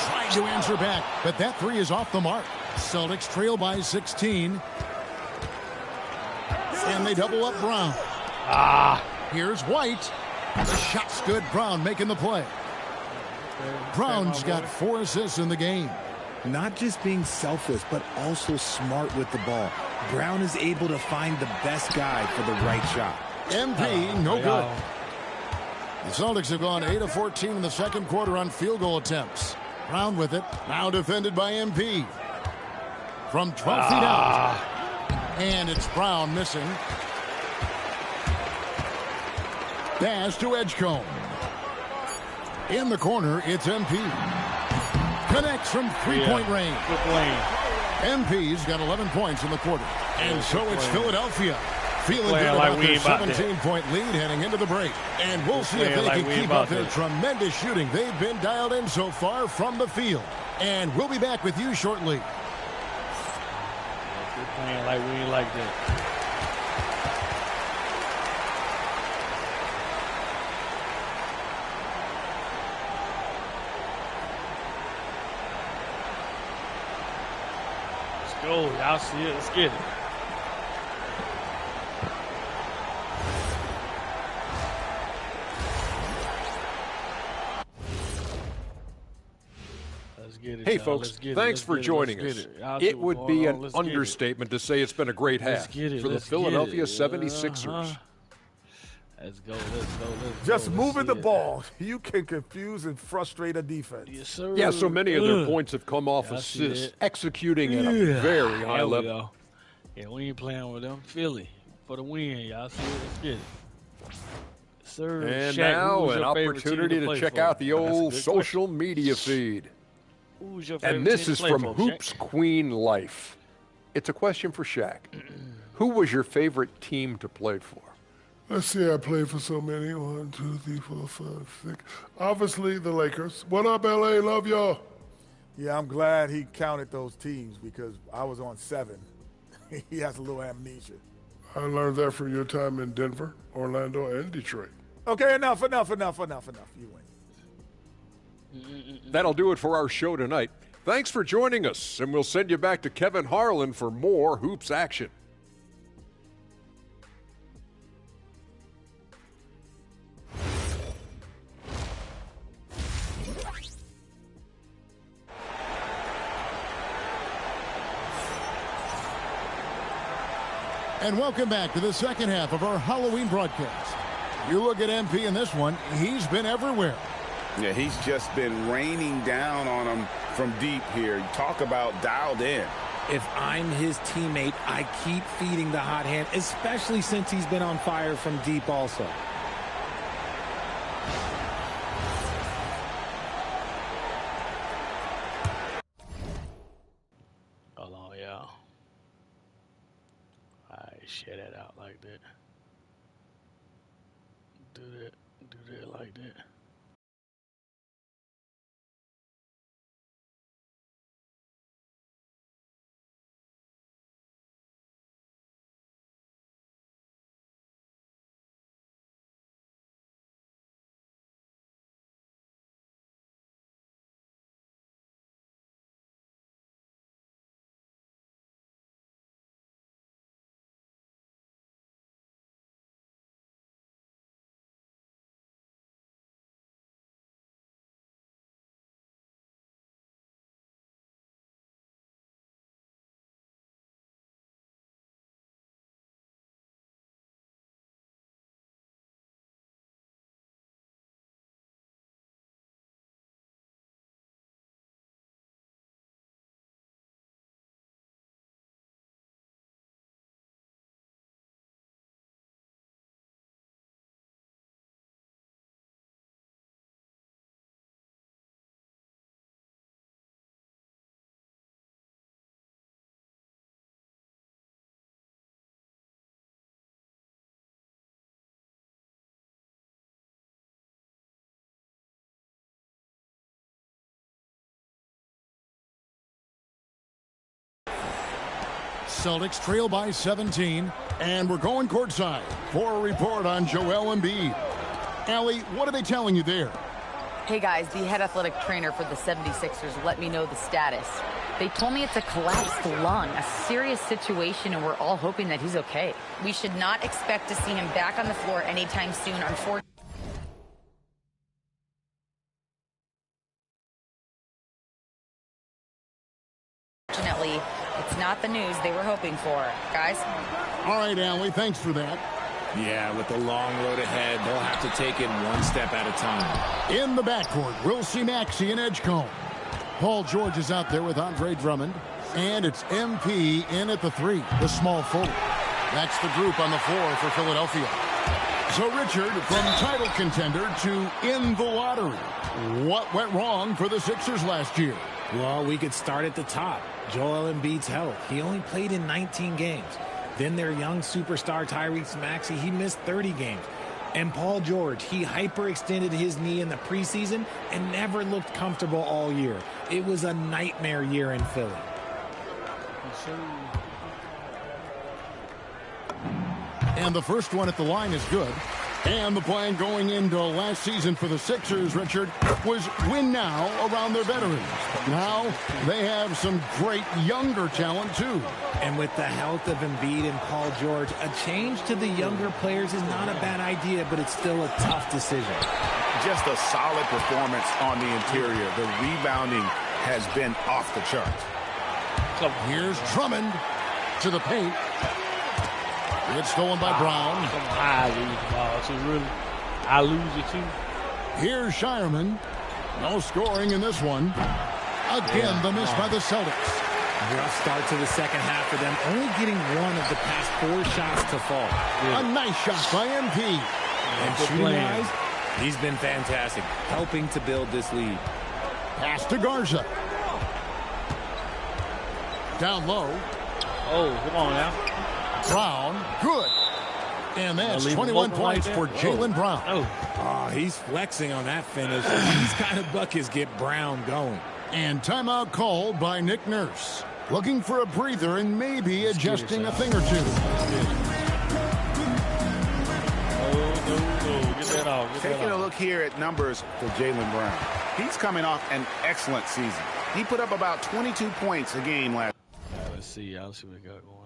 Trying to answer back, but that 3 is off the mark. Celtics trail by 16. And they double up Brown. Here's White. The shot's good. Brown making the play. Brown's got 4 assists in the game.
Not just being selfless, but also smart with the ball. Brown is able to find the best guy for the right shot.
MP, no good. The Celtics have gone 8 of 14 in the second quarter on field goal attempts. Brown with it. Now defended by MP. From 12 feet out. And it's Brown missing. Pass to Edgecombe. In the corner, it's MP. Connects from three-point range. MP's got 11 points in the quarter. And so it's Philadelphia. Feeling good about their 17-point lead heading into the break. And we'll see if they can keep up their tremendous shooting. They've been dialed in so far from the field. And we'll be back with you shortly.
They're playing like we ain't like that. Go, y'all see it. Let's get it. Let's get it.
Hey, folks, thanks for joining us. It would be an understatement to say it's been a great half for the Philadelphia 76ers.
Let's go, let's go.
Just moving the ball, you can confuse and frustrate a defense.
Yes, sir.
Yeah, so many of their points have come off assists, executing at a very high level.
Yeah, we ain't playing with them. Philly for the win, y'all see it. Let's get it. Sir,
and
Shaq,
now an opportunity to check out the old social media feed. And this is from Hoops Queen Life. It's a question for Shaq. Who was your favorite team to play for?
Let's see, I played for so many. 1, 2, 3, 4, 5, 6. Obviously, the Lakers. What up, LA? Love y'all.
Yeah, I'm glad he counted those teams because I was on 7. He has a little amnesia.
I learned that from your time in Denver, Orlando, and Detroit.
Okay, enough. You win.
That'll do it for our show tonight. Thanks for joining us, and we'll send you back to Kevin Harlan for more Hoops action.
And welcome back to the second half of our Halloween broadcast. You look at MP in this one, he's been everywhere.
Yeah, he's just been raining down on him from deep here. Talk about dialed in.
If I'm his teammate, I keep feeding the hot hand, especially since he's been on fire from deep also.
Hold on, y'all. Share that out like that. Do that like that.
Celtics trail by 17, and we're going courtside for a report on Joel Embiid. Allie, what are they telling you there?
Hey guys, the head athletic trainer for the 76ers let me know the status. They told me it's a collapsed lung, a serious situation, and we're all hoping that he's okay. We should not expect to see him back on the floor anytime soon, unfortunately. Unfortunately, it's not the news they were hoping for. Guys?
All right, Allie, thanks for that.
Yeah, with the long road ahead, they'll have to take it one step at a time.
In the backcourt, we'll see Maxey and Edgecombe. Paul George is out there with Andre Drummond. And it's MP in at the 3, the small forward. That's the group on the floor for Philadelphia. So, Richard, from title contender to in the lottery, what went wrong for the Sixers last year?
Well, we could start at the top. Joel Embiid's health. He only played in 19 games. Then their young superstar Tyrese Maxey, he missed 30 games. And Paul George, he hyperextended his knee in the preseason and never looked comfortable all year. It was a nightmare year in Philly.
And the first one at the line is good. And the plan going into last season for the Sixers, Richard, was win now around their veterans. Now they have some great younger talent, too.
And with the health of Embiid and Paul George, a change to the younger players is not a bad idea, but it's still a tough decision.
Just a solid performance on the interior. The rebounding has been off the charts.
So here's Drummond to the paint. It's stolen by Brown.
I lose the ball, too, really. I lose it, too.
Here's Shireman. No scoring in this one. Again, the miss by the Celtics.
Rough start to the second half for them, only getting one of the past 4 shots to fall.
A nice shot by MP.
And shooting-wise, he's been fantastic, helping to build this lead.
Pass to Garza. Down low.
Oh, come on now.
Brown, good. And that's 21 points for Jaylen Brown.
Oh, he's flexing on that finish. These kind of buckets get Brown going.
And timeout called by Nick Nurse. Looking for a breather and maybe adjusting a thing or two.
Get that off.
Taking a look here at numbers for Jaylen Brown. He's coming off an excellent season. He put up about 22 points a game last.
Let's see, y'all. Let's see what we got going on.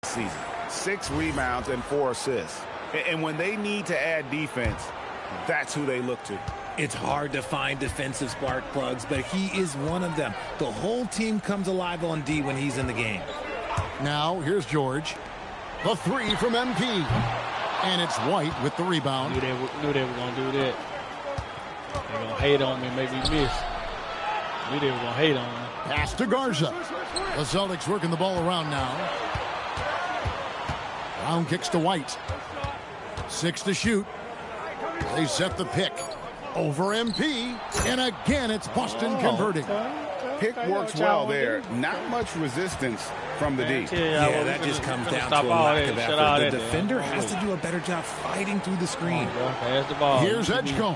Season. 6 rebounds and 4 assists. And when they need to add defense, that's who they look to.
It's hard to find defensive spark plugs, but he is one of them. The whole team comes alive on D when he's in the game.
Now, here's George. The 3 from MP. And it's White with the rebound.
Knew they were going to do that. They're going to hate on me and make me miss. Knew they were going to hate on me.
Pass to Garza. The Celtics working the ball around now. Brown kicks to White. 6 to shoot. They set the pick. Over MP. And again, it's Boston converting.
Pick works well there. Not much resistance from the D.
Yeah, that just comes down to a lack of effort. The defender has to do a better job fighting through the screen.
Pass the ball.
Here's Edgecombe.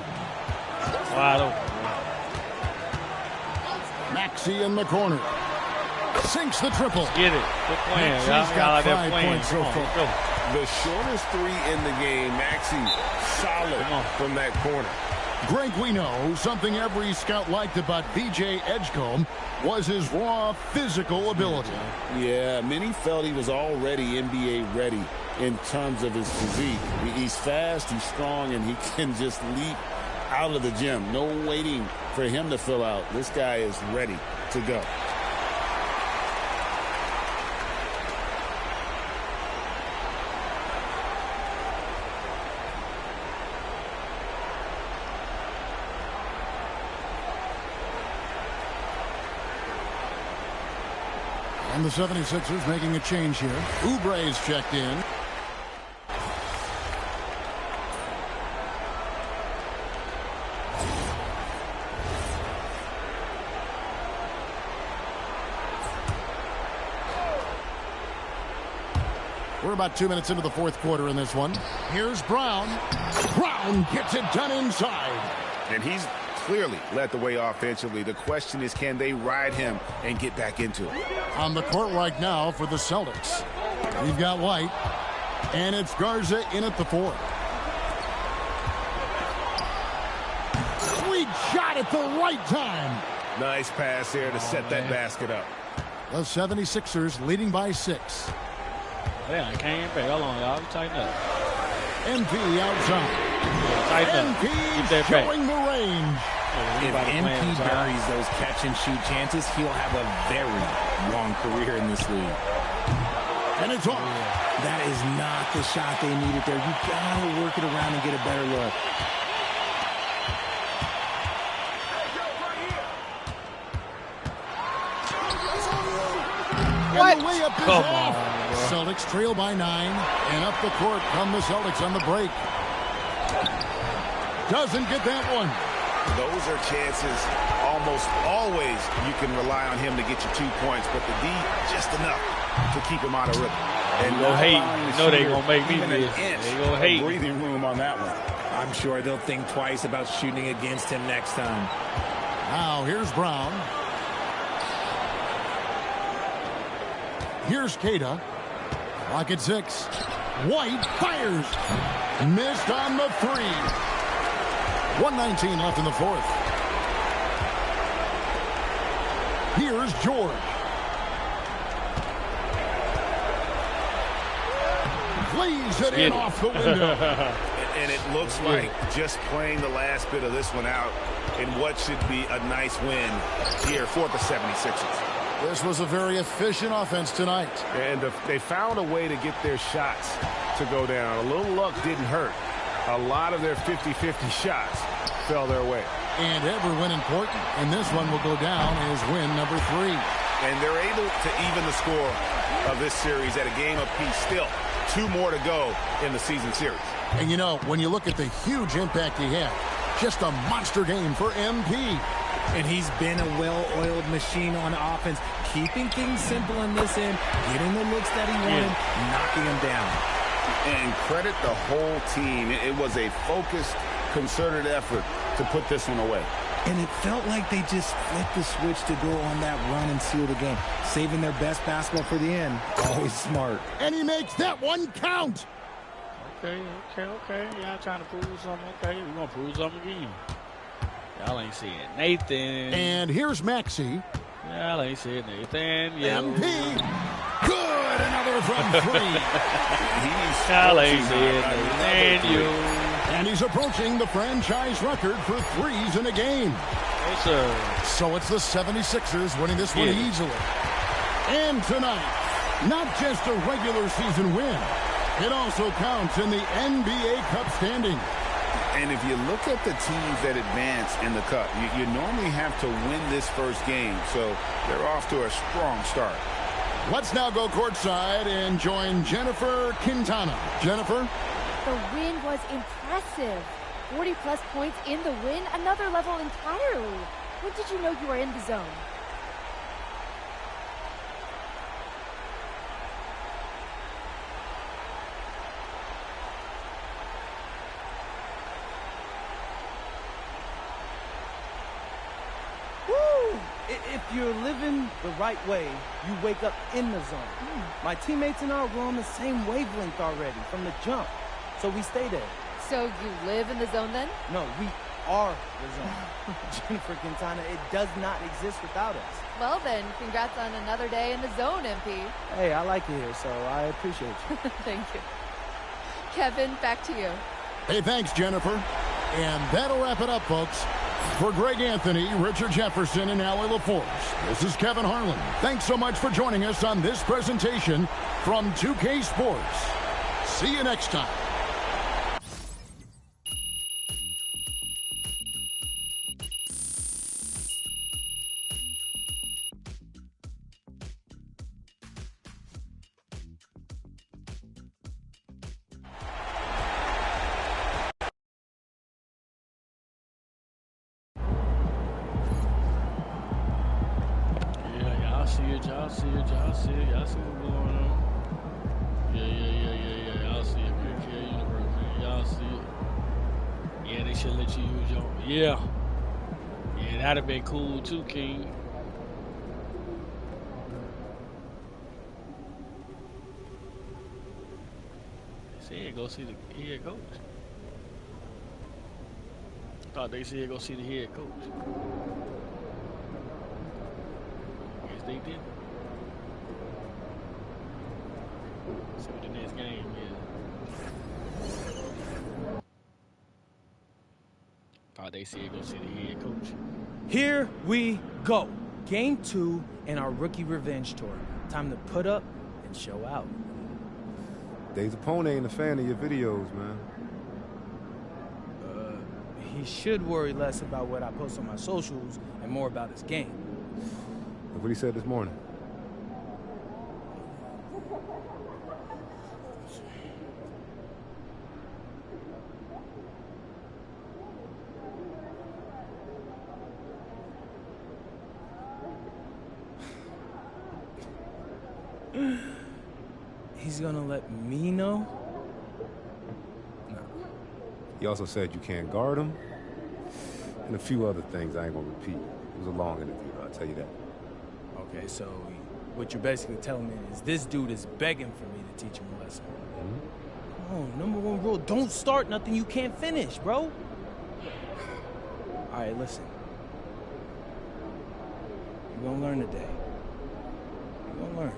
Wide open.
Maxey in the corner. Sinks the triple.
Get it. Good plan.
Maxey's got 5 points so far.
The shortest 3 in the game. Maxey solid from that corner.
Greg, we know something every scout liked about B.J. Edgecombe was his raw physical ability.
Yeah, many felt he was already NBA ready in terms of his physique. He's fast, he's strong, and he can just leap out of the gym. No waiting for him to fill out. This guy is ready to go.
And the 76ers making a change here. Oubre's checked in. We're about 2 minutes into the fourth quarter in this one. Here's Brown. Brown gets it done inside.
And he's clearly led the way offensively. The question is, can they ride him and get back into it?
On the court right now for the Celtics. We've got White. And it's Garza in at the fourth. Sweet shot at the right time.
Nice pass there to set that basket up.
The 76ers leading by 6.
Yeah, I came back. Hold on, y'all. Tighten up.
MP outside. MP showing the range.
If MP buries those catch-and-shoot chances, he'll have a very long career in this league.
And it's off.
That is not the shot they needed there. You got to work it around and get a better look.
What? And the way up is off. Celtics trail by 9, and up the court come the Celtics on the break. Doesn't get that one.
Those are chances almost always you can rely on him to get you 2 points, but the D just enough to keep him out of rhythm.
And go hate. You know they gonna make me miss. They go hate.
Breathing room on that one.
I'm sure they'll think twice about shooting against him next time.
Now here's Brown. Here's Keita. Clock at 6. White fires. Missed on the 3. 1:19 left in the fourth. Here's George. Plays it in off the window.
And it looks like just playing the last bit of this one out in what should be a nice win here for the 76ers.
This was a very efficient offense tonight.
And they found a way to get their shots to go down. A little luck didn't hurt. A lot of their 50-50 shots fell their way.
And every win important. And this one will go down as win number 3.
And they're able to even the score of this series at a game apiece. Still 2 more to go in the season series.
And you know, when you look at the huge impact he had, just a monster game for MP.
And he's been a well-oiled machine on offense, keeping things simple in this end, getting the looks that he wanted, knocking them down.
And credit the whole team. It was a focused, concerted effort to put this one away.
And it felt like they just flipped the switch to go on that run and seal the game, saving their best basketball for the end. Always smart.
And he makes that one count.
Okay. Y'all trying to prove something? Okay, we're going to prove something again. Y'all ain't seeing Nathan.
And here's Maxey.
Y'all ain't seeing Nathan.
MP. Good. Another from 3.
Y'all ain't seeing Nathan.
And he's approaching the franchise record for 3s in a game.
Yes, sir.
So it's the 76ers winning this one easily. And tonight, not just a regular season win, it also counts in the NBA Cup standing.
And if you look at the teams that advance in the Cup, you normally have to win this first game, so they're off to a strong start.
Let's now go courtside and join Jennifer Quintana. Jennifer?
The win was impressive. 40-plus points in the win, another level entirely. When did you know you were in the zone?
If you're living the right way, you wake up in the zone. My teammates and I were on the same wavelength already from the jump, so we stay there.
So you live in the zone then?
No, we are the zone. Jennifer Quintana, it does not exist without us.
Well then, congrats on another day in the zone, MP.
Hey, I like it here, so I appreciate you.
Thank you. Kevin, back to you.
Hey, thanks, Jennifer. And that'll wrap it up, folks. For Greg Anthony, Richard Jefferson, and Allie LaForce, this is Kevin Harlan. Thanks so much for joining us on this presentation from 2K Sports. See you next time.
Y'all see it. Y'all see what's going on. Yeah. Y'all see it. GamePlay Universe, man. Y'all see it. Yeah, they should let you use your. Yeah, that'd have been cool too, King. Said go see the head coach. Thought they said go see the head coach. Guess they did. See what the next game is. Thought they said go see the head coach.
Here we go. Game 2 in our rookie revenge tour. Time to put up and show out.
Dave's opponent ain't a fan of your videos, man.
He should worry less about what I post on my socials and more about his game.
Look what he said this morning.
He's gonna let me know? No.
He also said you can't guard him, and a few other things I ain't gonna repeat. It was a long interview, I'll tell you that.
Okay, so what you're basically telling me is this dude is begging for me to teach him a lesson. Come on, #1 rule, don't start nothing you can't finish, bro. All right, listen. You're gonna learn today. You're gonna learn.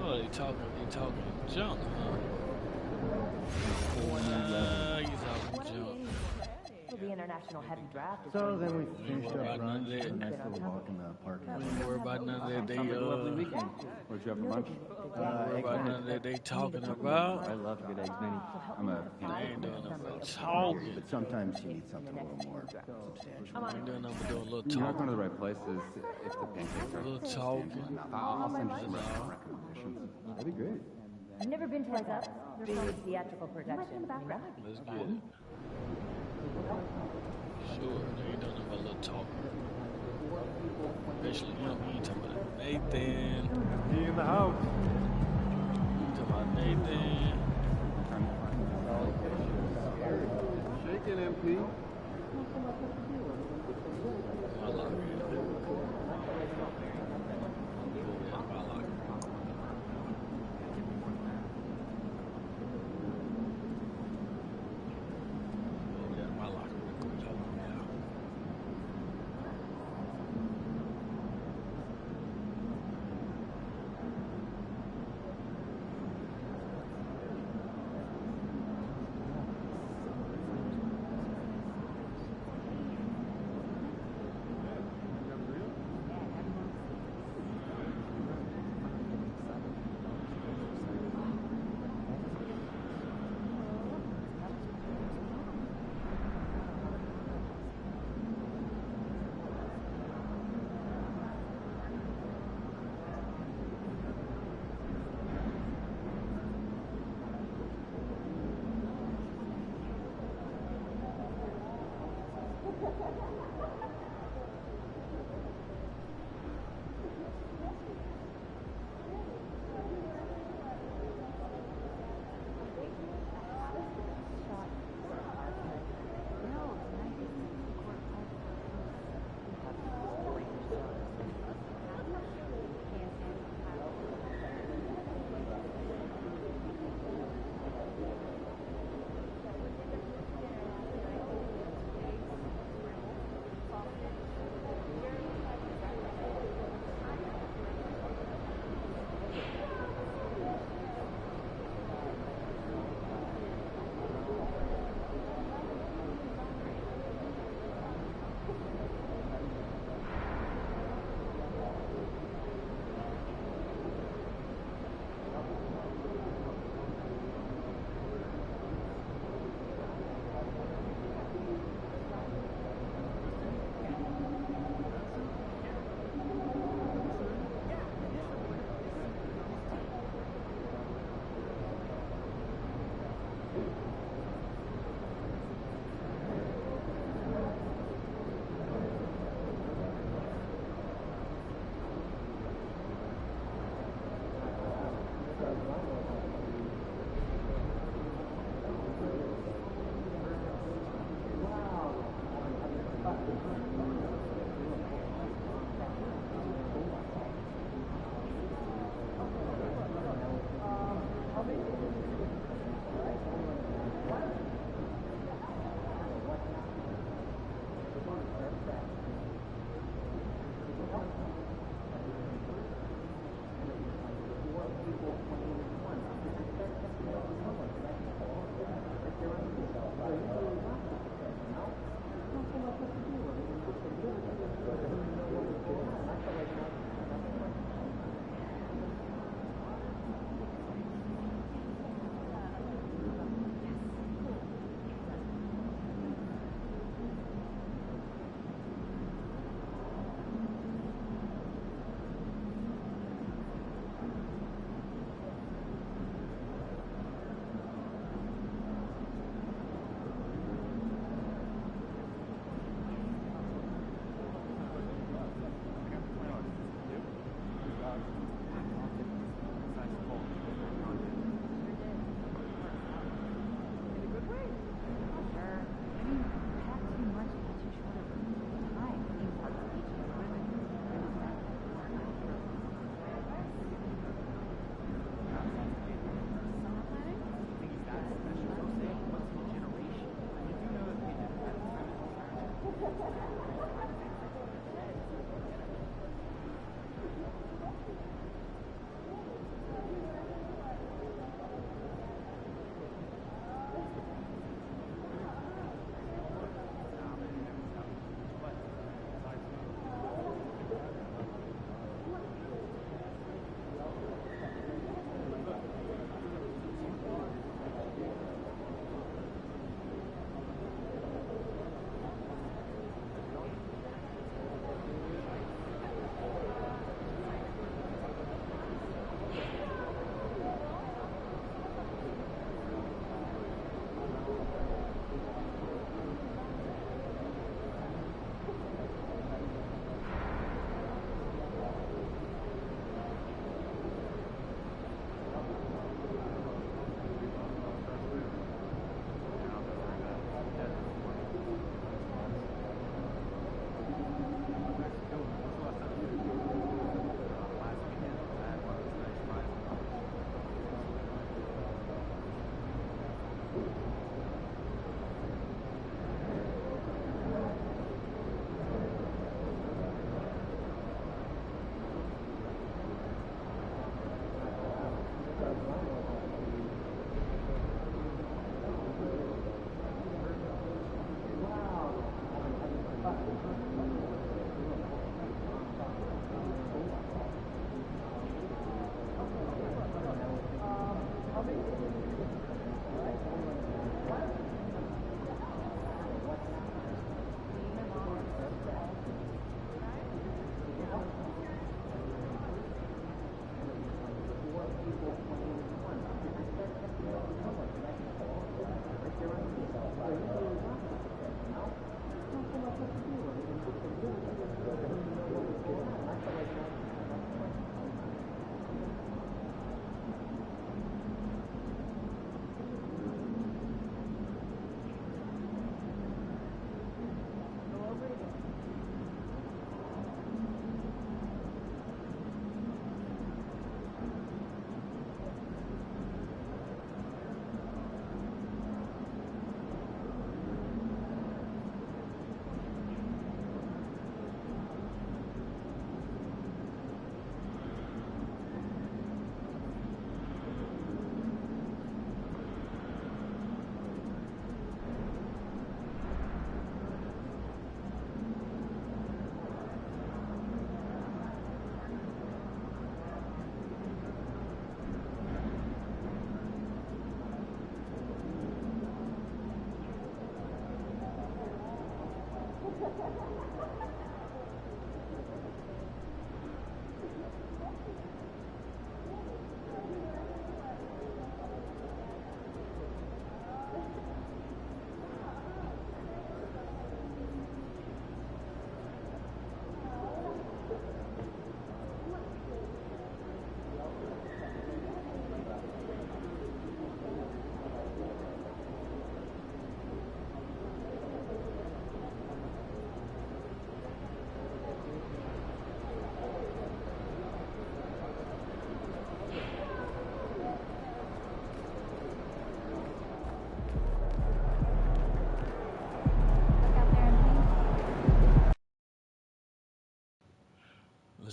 They talking junk, huh? He's talking junk.
The international heavy draft.
So then we finished up
none of that.
Nice little walk in the park.
We ain't worry about none of that. They
Sounds like a lovely weekend.
Where'd you have for lunch?
worry about none of that. They talking about.
I love good eggs, Benny. I'm a
They ain't doing nothing but talking.
But sometimes you need something a little more substantial.
They ain't doing nothing but doing a little
You're not
talking.
going to the right places if the pancakes are
A little talking.
I'll send you some restaurant recommendations. That'd be great.
I've never been to like a big theatrical production.
Let's get it. Sure, they ain't doing nothing but a little talking. Especially, he ain't talking about Nathan.
He in the house.
He talking about Nathan.
Shaking, MP.
My locker.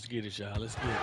Let's get it, y'all. Let's get it.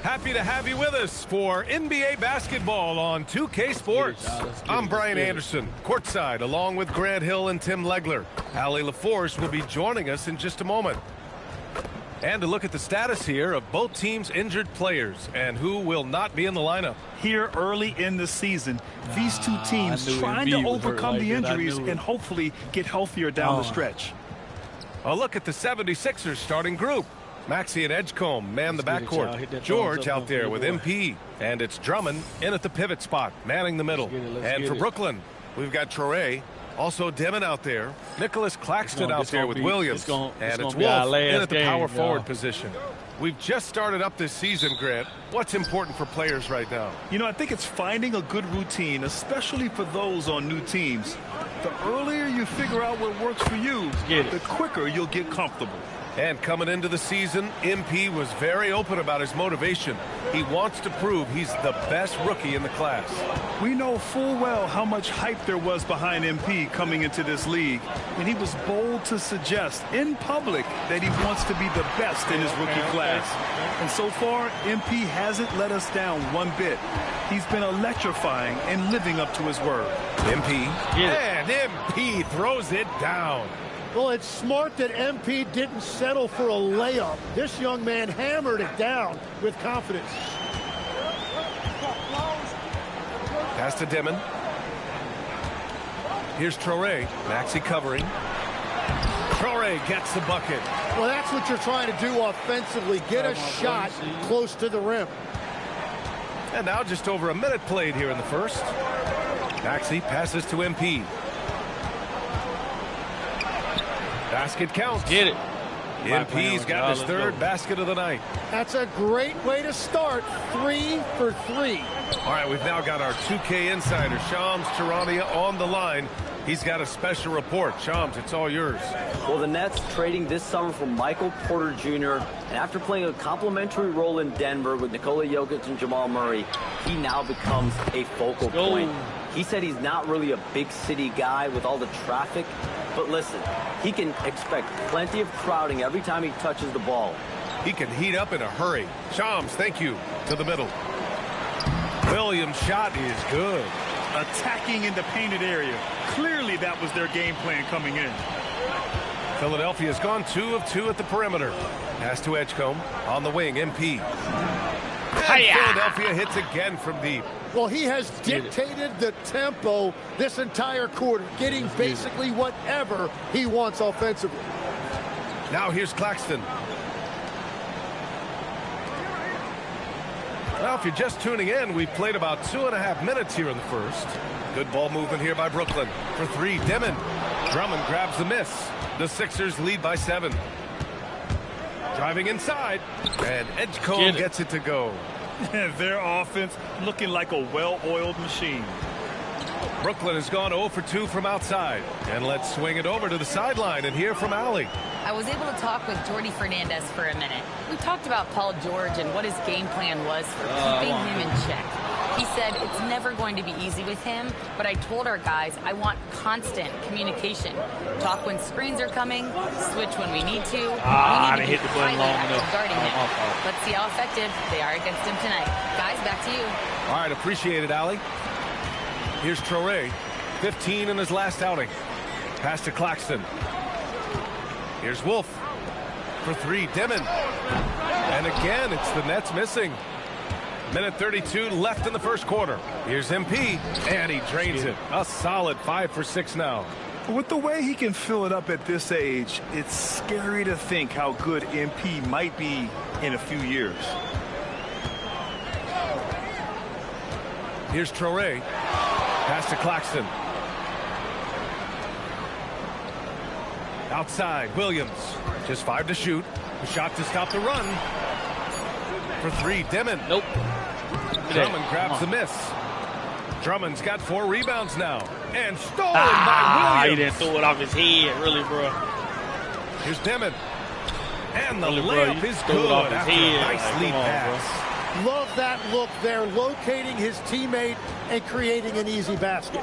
Happy to have you with us for NBA basketball on 2K Sports. I'm Brian Anderson, courtside, along with Grant Hill and Tim Legler. Allie LaForce will be joining us in just a moment. And to look at the status here of both teams' injured players and who will not be in the lineup.
Here early in the season, these two teams trying to overcome the injuries and hopefully get healthier down the stretch.
A look at the 76ers starting group. Maxey and Edgecombe man the backcourt. George out there with MP. And it's Drummond in at the pivot spot, manning the middle. And for Brooklyn, we've got Traore. Also Demon out there. Nicholas Claxton out there with Williams. And it's Wolf in at the power forward position. We've just started up this season, Grant. What's important for players right now?
You know, I think it's finding a good routine, especially for those on new teams. The earlier you figure out what works for you, the quicker you'll get comfortable.
And coming into the season, MP was very open about his motivation. He wants to prove he's the best rookie in the class.
We know full well how much hype there was behind MP coming into this league, and he was bold to suggest in public that he wants to be the best in his rookie class. And so far, MP hasn't let us down one bit. He's been electrifying and living up to his word.
MP, and MP throws it down.
Well, it's smart that MP didn't settle for a layup. This young man hammered it down with confidence.
Pass to Demon. Here's Traore. Maxey covering. Traore gets the bucket.
Well, that's what you're trying to do offensively. Get a shot close to the rim.
And now just over a minute played here in the first. Maxey passes to MP. Basket counts.
Get it.
MP's got his third basket of the night.
That's a great way to start. 3 for 3.
All right, we've now got our 2K insider, Shams Charania, on the line. He's got a special report. Shams, it's all yours.
Well, the Nets trading this summer for Michael Porter Jr. And after playing a complimentary role in Denver with Nikola Jokic and Jamal Murray, he now becomes a focal point. He said he's not really a big city guy with all the traffic. But listen, he can expect plenty of crowding every time he touches the ball.
He can heat up in a hurry. Shams, thank you. To the middle. Williams' shot is good.
Attacking in the painted area. Clearly that was their game plan coming in.
Philadelphia's gone 2 of 2 at the perimeter. Pass to Edgecombe on the wing, MP. Philadelphia hits again from deep.
Well, he has dictated the tempo this entire quarter, getting basically whatever he wants offensively.
Now here's Claxton. Well, if you're just tuning in, we've played about 2.5 minutes here in the first. Good ball movement here by Brooklyn. For 3, Demon. Drummond grabs the miss. The Sixers lead by 7. Driving inside, and Edgecombe gets it to go.
Their offense looking like a well-oiled machine.
Brooklyn has gone 0 for 2 from outside. And let's swing it over to the sideline and hear from Allie.
I was able to talk with Jordy Fernandez for a minute. We talked about Paul George and what his game plan was for keeping him in check. He said it's never going to be easy with him, but I told our guys I want constant communication. Talk when screens are coming, switch when we need to. We need to hit the button long enough. Guarding him. Let's see how effective they are against him tonight. Guys, back to you.
All right, appreciate it, Allie. Here's Traore, 15 in his last outing. Pass to Claxton. Here's Wolf for three. Dimon. And again, it's the Nets missing. Minute 32 left in the first quarter. Here's MP, and he drains it. A solid 5 for 6 now.
With the way he can fill it up at this age, it's scary to think how good MP might be in a few years.
Here's Traore. Pass to Claxton. Outside, Williams. Just 5 to shoot. A shot to stop the run. For 3, Dimon.
Nope.
Drummond grabs the miss. Drummond's got 4 rebounds now. And stolen by Williams.
He didn't throw it off his head, really, bro.
Here's Dimon. And the
really,
layup is good after a nice lead pass.
Love that look there, locating his teammate and creating an easy basket.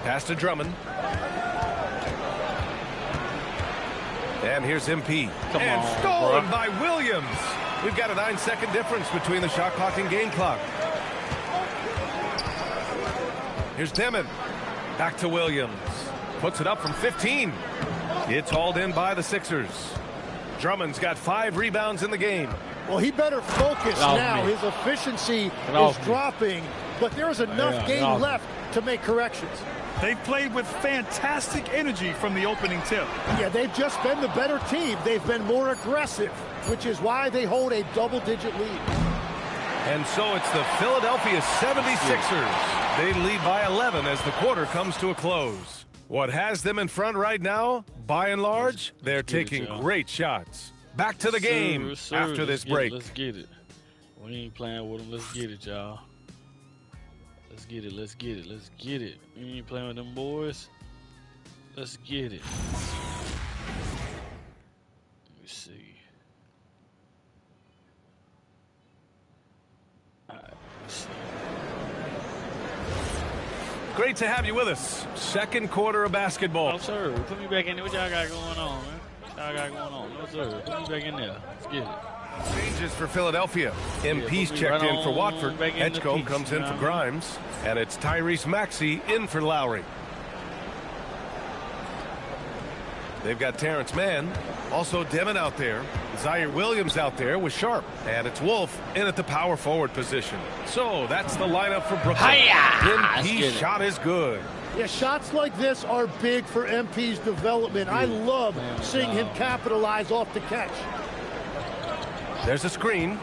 Pass to Drummond. And here's MP. Stolen by Williams. We've got a 9-second difference between the shot clock and game clock. Here's Dimon. Back to Williams. Puts it up from 15. It's hauled in by the Sixers. Drummond's got 5 rebounds in the game.
Well, he better focus now. His efficiency is dropping, but there's enough game left to make corrections.
They've played with fantastic energy from the opening tip.
Yeah, they've just been the better team. They've been more aggressive, which is why they hold a double-digit lead.
And so it's the Philadelphia 76ers. They lead by 11 as the quarter comes to a close. What has them in front right now, by and large, they're taking great shots. Back to the game after this break.
Let's get it. We ain't playing with them. Let's get it, y'all. Let's get it. Let's get it. Let's get it. We ain't playing with them boys. Let's get it. Let me see. All right, let's see.
Great to have you with us. Second quarter of basketball.
Oh, sir. Put me back in there. What y'all got going on, man? What y'all got going on? No, sir. Put me back in there. Let's get it.
Changes for Philadelphia. MP's checked in for Watford. Edgecombe comes in for Grimes. And it's Tyrese Maxey in for Lowry. They've got Terrence Mann. Also Dimon out there. Zaire Williams out there with Sharp. And it's Wolf in at the power forward position. So that's the lineup for Brooklyn. MP's shot is good.
Yeah, shots like this are big for MP's development. I love seeing him capitalize off the catch.
There's a screen.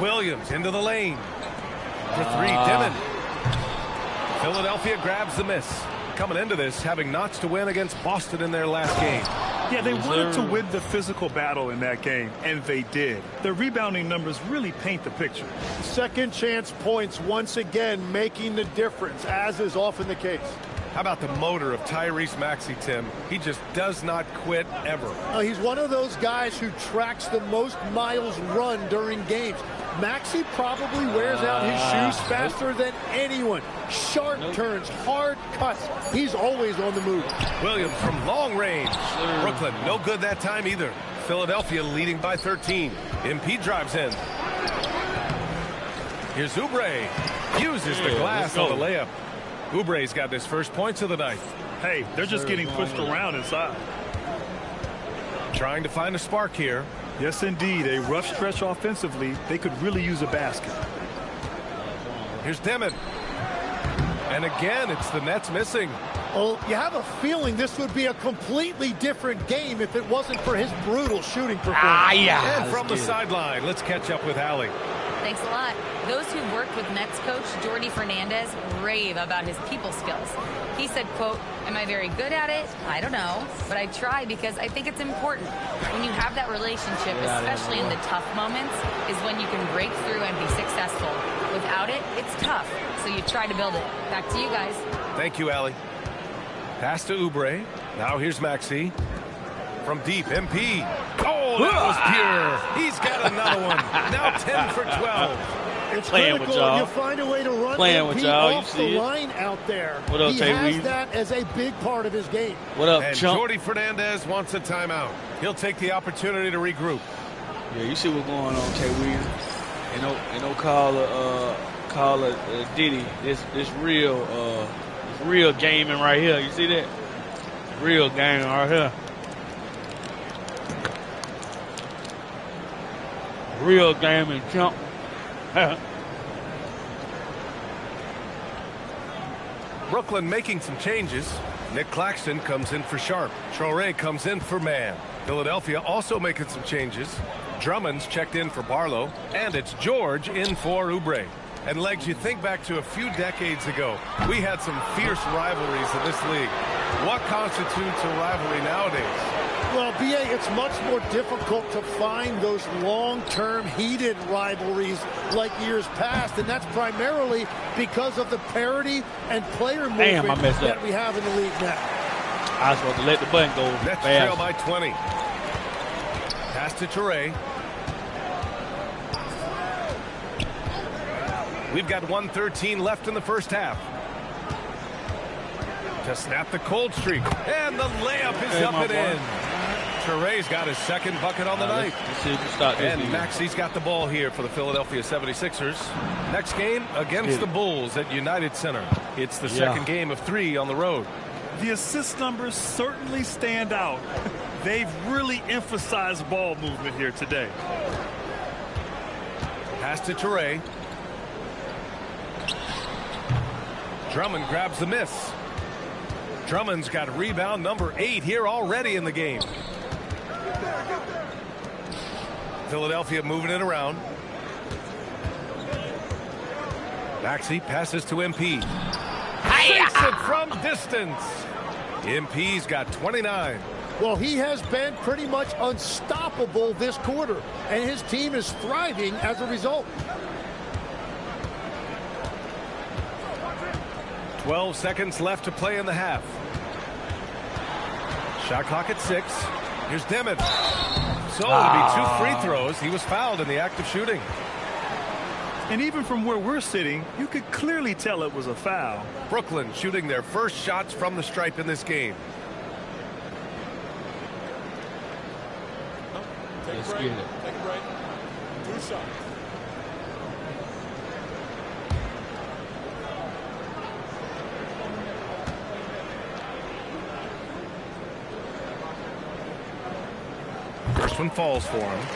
Williams into the lane. For 3, Dimon. Philadelphia grabs the miss. Coming into this, having knots to win against Boston in their last game.
Yeah, they wanted to win the physical battle in that game, and they did. Their rebounding numbers really paint the picture.
Second chance points once again making the difference, as is often the case.
How about the motor of Tyrese Maxey, Tim? He just does not quit ever.
He's one of those guys who tracks the most miles run during games. Maxey probably wears out his shoes faster than anyone. Sharp turns, hard cuts. He's always on the move.
Williams from long range. Brooklyn, no good that time either. Philadelphia leading by 13. MP drives in. Here's Oubre. Uses the glass on the layup. Oubre's got his first points of the night.
Hey, they're just getting pushed around inside.
Trying to find a spark here.
Yes, indeed. A rough stretch offensively. They could really use a basket.
Here's Dimon. And again, it's the Nets missing.
Well, you have a feeling this would be a completely different game if it wasn't for his brutal shooting performance.
And from the sideline, let's catch up with Allie.
Thanks a lot. Those who've worked with Nets coach Jordi Fernandez rave about his people skills. He said, quote, "Am I very good at it? I don't know, but I try because I think it's important. When you have that relationship, especially in the tough moments, is when you can break through and be successful. Without it, it's tough, so you try to build it." Back to you guys.
Thank you, Allie. Pass to Oubre. Now here's Maxey. From deep, MP. Oh, that was pure. He's got another one. Now 10 for 12.
It's critical you find a way to run MP off the line out there.
What up,
he has that as a big part of his game.
What up,
and
chump?
Jordi Fernandez wants a timeout. He'll take the opportunity to regroup.
Yeah, you see what's going on, Tay Williams. And no call a Diddy. This real gaming right here. You see that? Real game right here. Real game in Kemp.
Brooklyn making some changes. Nick Claxton comes in for Sharp. Traore comes in for Mann. Philadelphia also making some changes. Drummond's checked in for Barlow. And it's George in for Oubre. And, Legs, you think back to a few decades ago, we had some fierce rivalries in this league. What constitutes a rivalry nowadays?
Well, B.A., it's much more difficult to find those long-term heated rivalries like years past, and that's primarily because of the parity and player movement that we have in the league now.
I was supposed to let the button go.
Nets
fast.
trail by 20. Pass to Toure. We've got 1:13 left in the first half. To snap the cold streak. And the layup is up and in. Toure's got his second bucket on the night. And Maxi's got the ball here for the Philadelphia 76ers. Next game against the Bulls at United Center. It's the second game of 3 on the road.
The assist numbers certainly stand out. They've really emphasized ball movement here today.
Pass to Toure. Drummond grabs the miss. Drummond's got rebound number 8 here already in the game. Philadelphia moving it around. Maxey passes to MP. Takes it from distance. MP's got 29.
Well, he has been pretty much unstoppable this quarter, and his team is thriving as a result.
12 seconds left to play in the half. Shot clock at 6. Here's Demet. So it'll be 2 free throws. He was fouled in the act of shooting.
And even from where we're sitting, you could clearly tell it was a foul.
Brooklyn shooting their first shots from the stripe in this game.
Let's get it.
Take a break. 2 shots.
First one falls for him.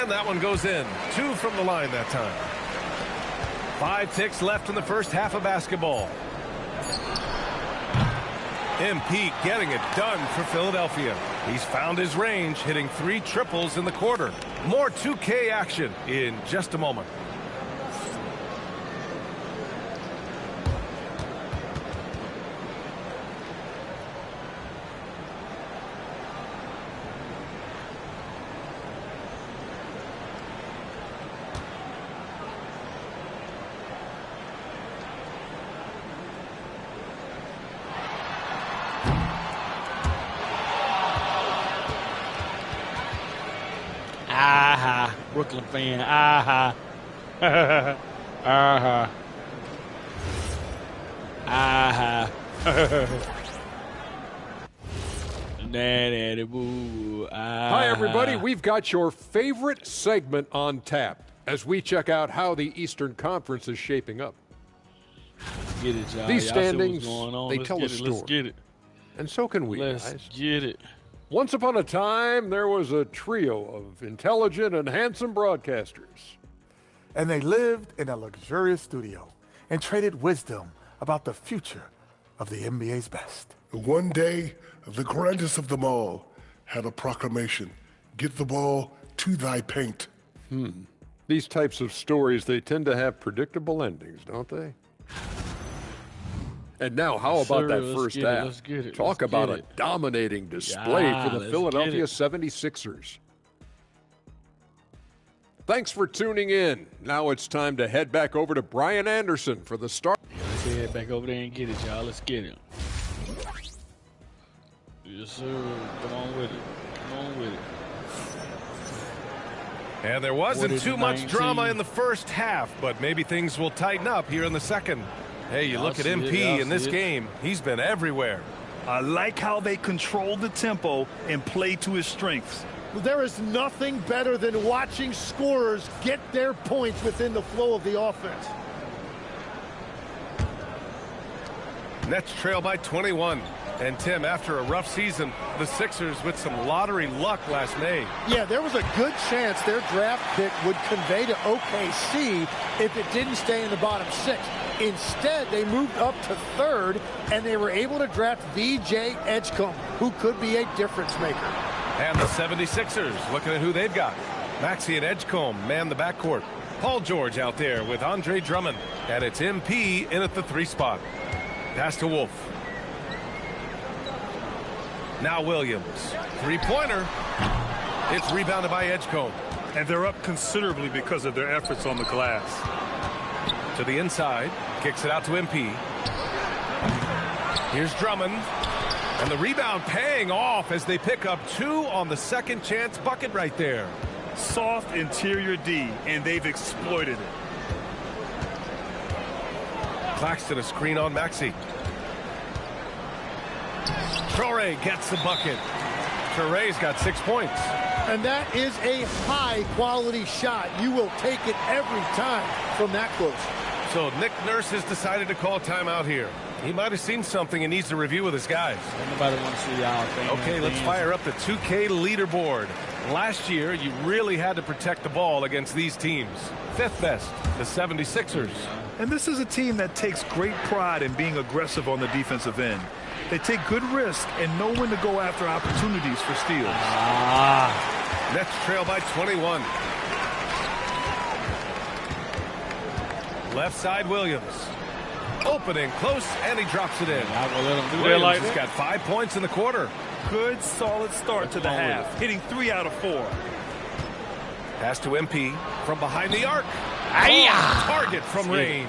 And that one goes in. 2 from the line that time. 5 ticks left in the first half of basketball. MP getting it done for Philadelphia. He's found his range, hitting 3 triples in the quarter. More 2K action in just a moment.
Aha, Brooklyn fan. Aha. Aha. Aha. Daddy boo.
Hi, everybody. We've got your favorite segment on tap as we check out how the Eastern Conference is shaping up.
Get it, y'all.
These
Y'all
standings,
see what's going on.
they
Let's
tell
get
a
it.
story.
Let's get it.
And so can we,
Let's
guys.
get it.
Once upon a time, there was a trio of intelligent and handsome broadcasters.
And they lived in a luxurious studio and traded wisdom about the future of the NBA's best.
One day, the grandest of them all had a proclamation: get the ball to thy paint.
These types of stories, they tend to have predictable endings, don't they? And now, how about that first half?
Let's get it.
Talk about a dominating display for the Philadelphia 76ers. Thanks for tuning in. Now it's time to head back over to Brian Anderson for the start.
Let's head back over there and get it, y'all. Let's get it. Yes, sir. Come on with it. Come on with it.
And there wasn't too much drama in the first half, but maybe things will tighten up here in the second. Hey, you look at MP in this game, he's been everywhere.
I like how they control the tempo and play to his strengths.
There is nothing better than watching scorers get their points within the flow of the offense.
Nets trail by 21. And Tim, after a rough season, the Sixers with some lottery luck last May.
Yeah, there was a good chance their draft pick would convey to OKC if it didn't stay in the bottom 6. Instead, they moved up to 3rd, and they were able to draft VJ Edgecombe, who could be a difference maker.
And the 76ers looking at who they've got. Maxey and Edgecombe man the backcourt. Paul George out there with Andre Drummond. And it's MP in at the 3 spot. Pass to Wolf. Now Williams. Three-pointer. It's rebounded by Edgecombe.
And they're up considerably because of their efforts on the glass.
To the inside. Kicks it out to MP. Here's Drummond. And the rebound paying off as they pick up 2 on the second chance bucket right there.
Soft interior D, and they've exploited it.
Claxton a screen on Maxey. Traore gets the bucket. Traore's got 6 points.
And that is a high-quality shot. You will take it every time from that close.
So Nick Nurse has decided to call timeout here. He might have seen something and needs to review with his guys.
Nobody wants to see y'all.
Okay, let's fire up the 2K leaderboard. Last year, you really had to protect the ball against these teams. 5th best, the 76ers.
And this is a team that takes great pride in being aggressive on the defensive end. They take good risk and know when to go after opportunities for steals.
Nets trail by 21. Left side, Williams. Opening close, and he drops it in. Williams has got 5 points in the quarter.
Good, solid start to the half, hitting 3 out of 4.
Pass to MP from behind the arc. Target from range.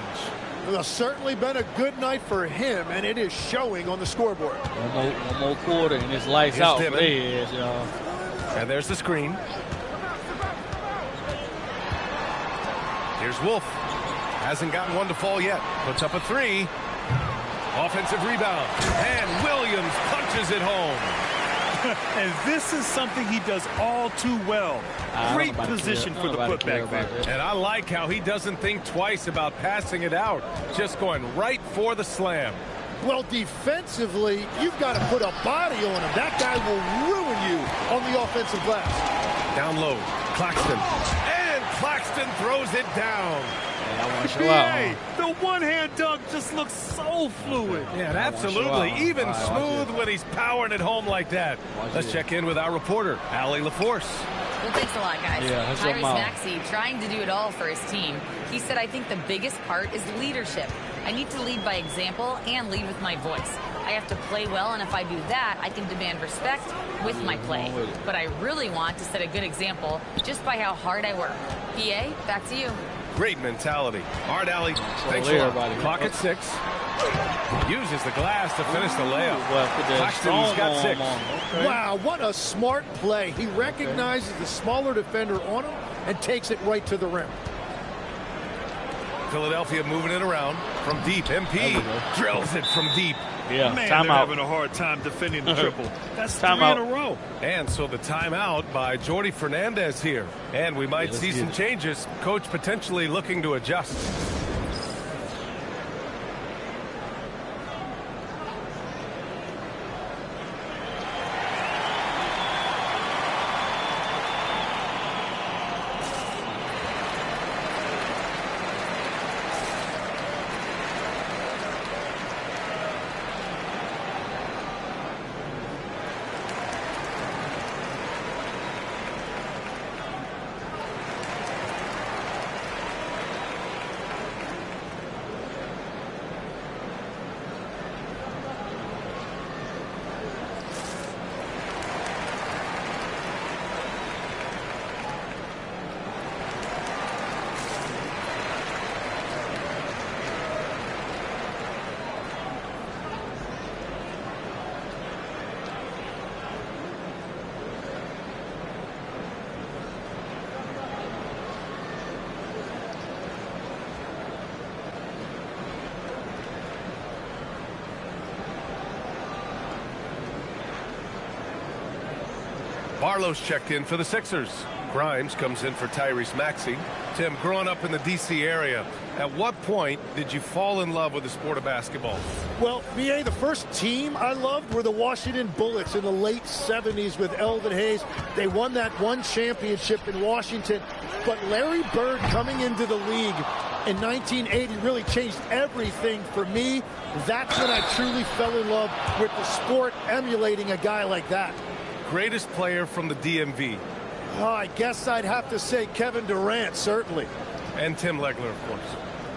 Well, certainly been a good night for him, and it is showing on the scoreboard.
One more quarter, and it's lights out. Y'all.
And there's the screen. Here's Wolf. Hasn't gotten one to fall yet. Puts up a 3. Offensive rebound. And Williams punches it home.
And this is something he does all too well. Great position for the putback there.
And I like how he doesn't think twice about passing it out. Just going right for the slam.
Well, defensively, you've got to put a body on him. That guy will ruin you on the offensive glass.
Down low. Claxton. And Claxton throws it down.
The one-hand dunk just looks so fluid.
Yeah, absolutely. Even smooth when he's powering it home like that. Let's check in with our reporter, Allie LaForce.
Well, thanks a lot, guys. Tyrese Maxey trying to do it all for his team. He said, I think the biggest part is leadership. I need to lead by example and lead with my voice. I have to play well, and if I do that, I can demand respect with my play. But I really want to set a good example just by how hard I work. PA, back to you.
Great mentality. All right, Allie. Thanks a lot. Clock at 6. Uses the glass to finish the layup. Claxton's got 6.
Wow, what a smart play. He recognizes the smaller defender on him and takes it right to the rim.
Philadelphia moving it around from deep. MP drills it from deep.
Yeah, man, they're having a hard time defending the triple. That's 3 in a row.
And so the timeout by Jordi Fernandez here. And we might see some changes. Coach potentially looking to adjust. Barlow's checked in for the Sixers. Grimes comes in for Tyrese Maxey. Tim, growing up in the D.C. area, at what point did you fall in love with the sport of basketball?
Well, B.A., the first team I loved were the Washington Bullets in the late 70s with Elvin Hayes. They won that one championship in Washington. But Larry Bird coming into the league in 1980 really changed everything for me. That's when I truly fell in love with the sport, emulating a guy like that.
Greatest player from the DMV?
Oh, I guess I'd have to say Kevin Durant, certainly.
And Tim Legler, of course.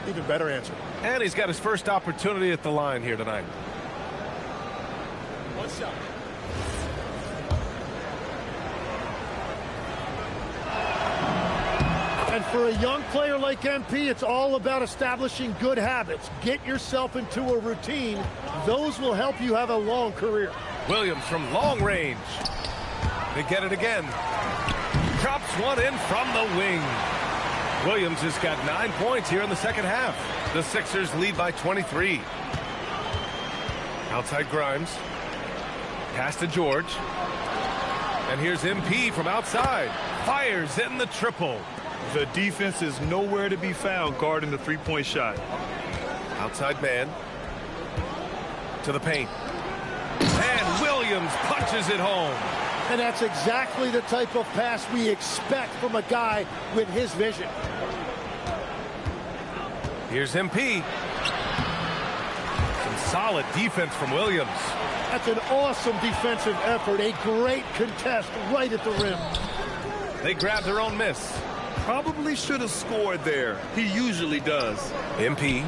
Even better answer.
And he's got his first opportunity at the line here tonight.
What's up? And for a young player like MP, it's all about establishing good habits. Get yourself into a routine. Those will help you have a long career.
Williams from long range. They get it again. Drops one in from the wing. Williams has got 9 points here in the second half. The Sixers lead by 23. Outside Grimes. Pass to George. And here's MP from outside. Fires in the triple.
The defense is nowhere to be found guarding the three-point shot.
Outside man. To the paint. And Williams punches it home.
And that's exactly the type of pass we expect from a guy with his vision.
Here's MP. Some solid defense from Williams.
That's an awesome defensive effort. A great contest right at the rim.
They grab their own miss.
Probably should have scored there. He usually does.
MP.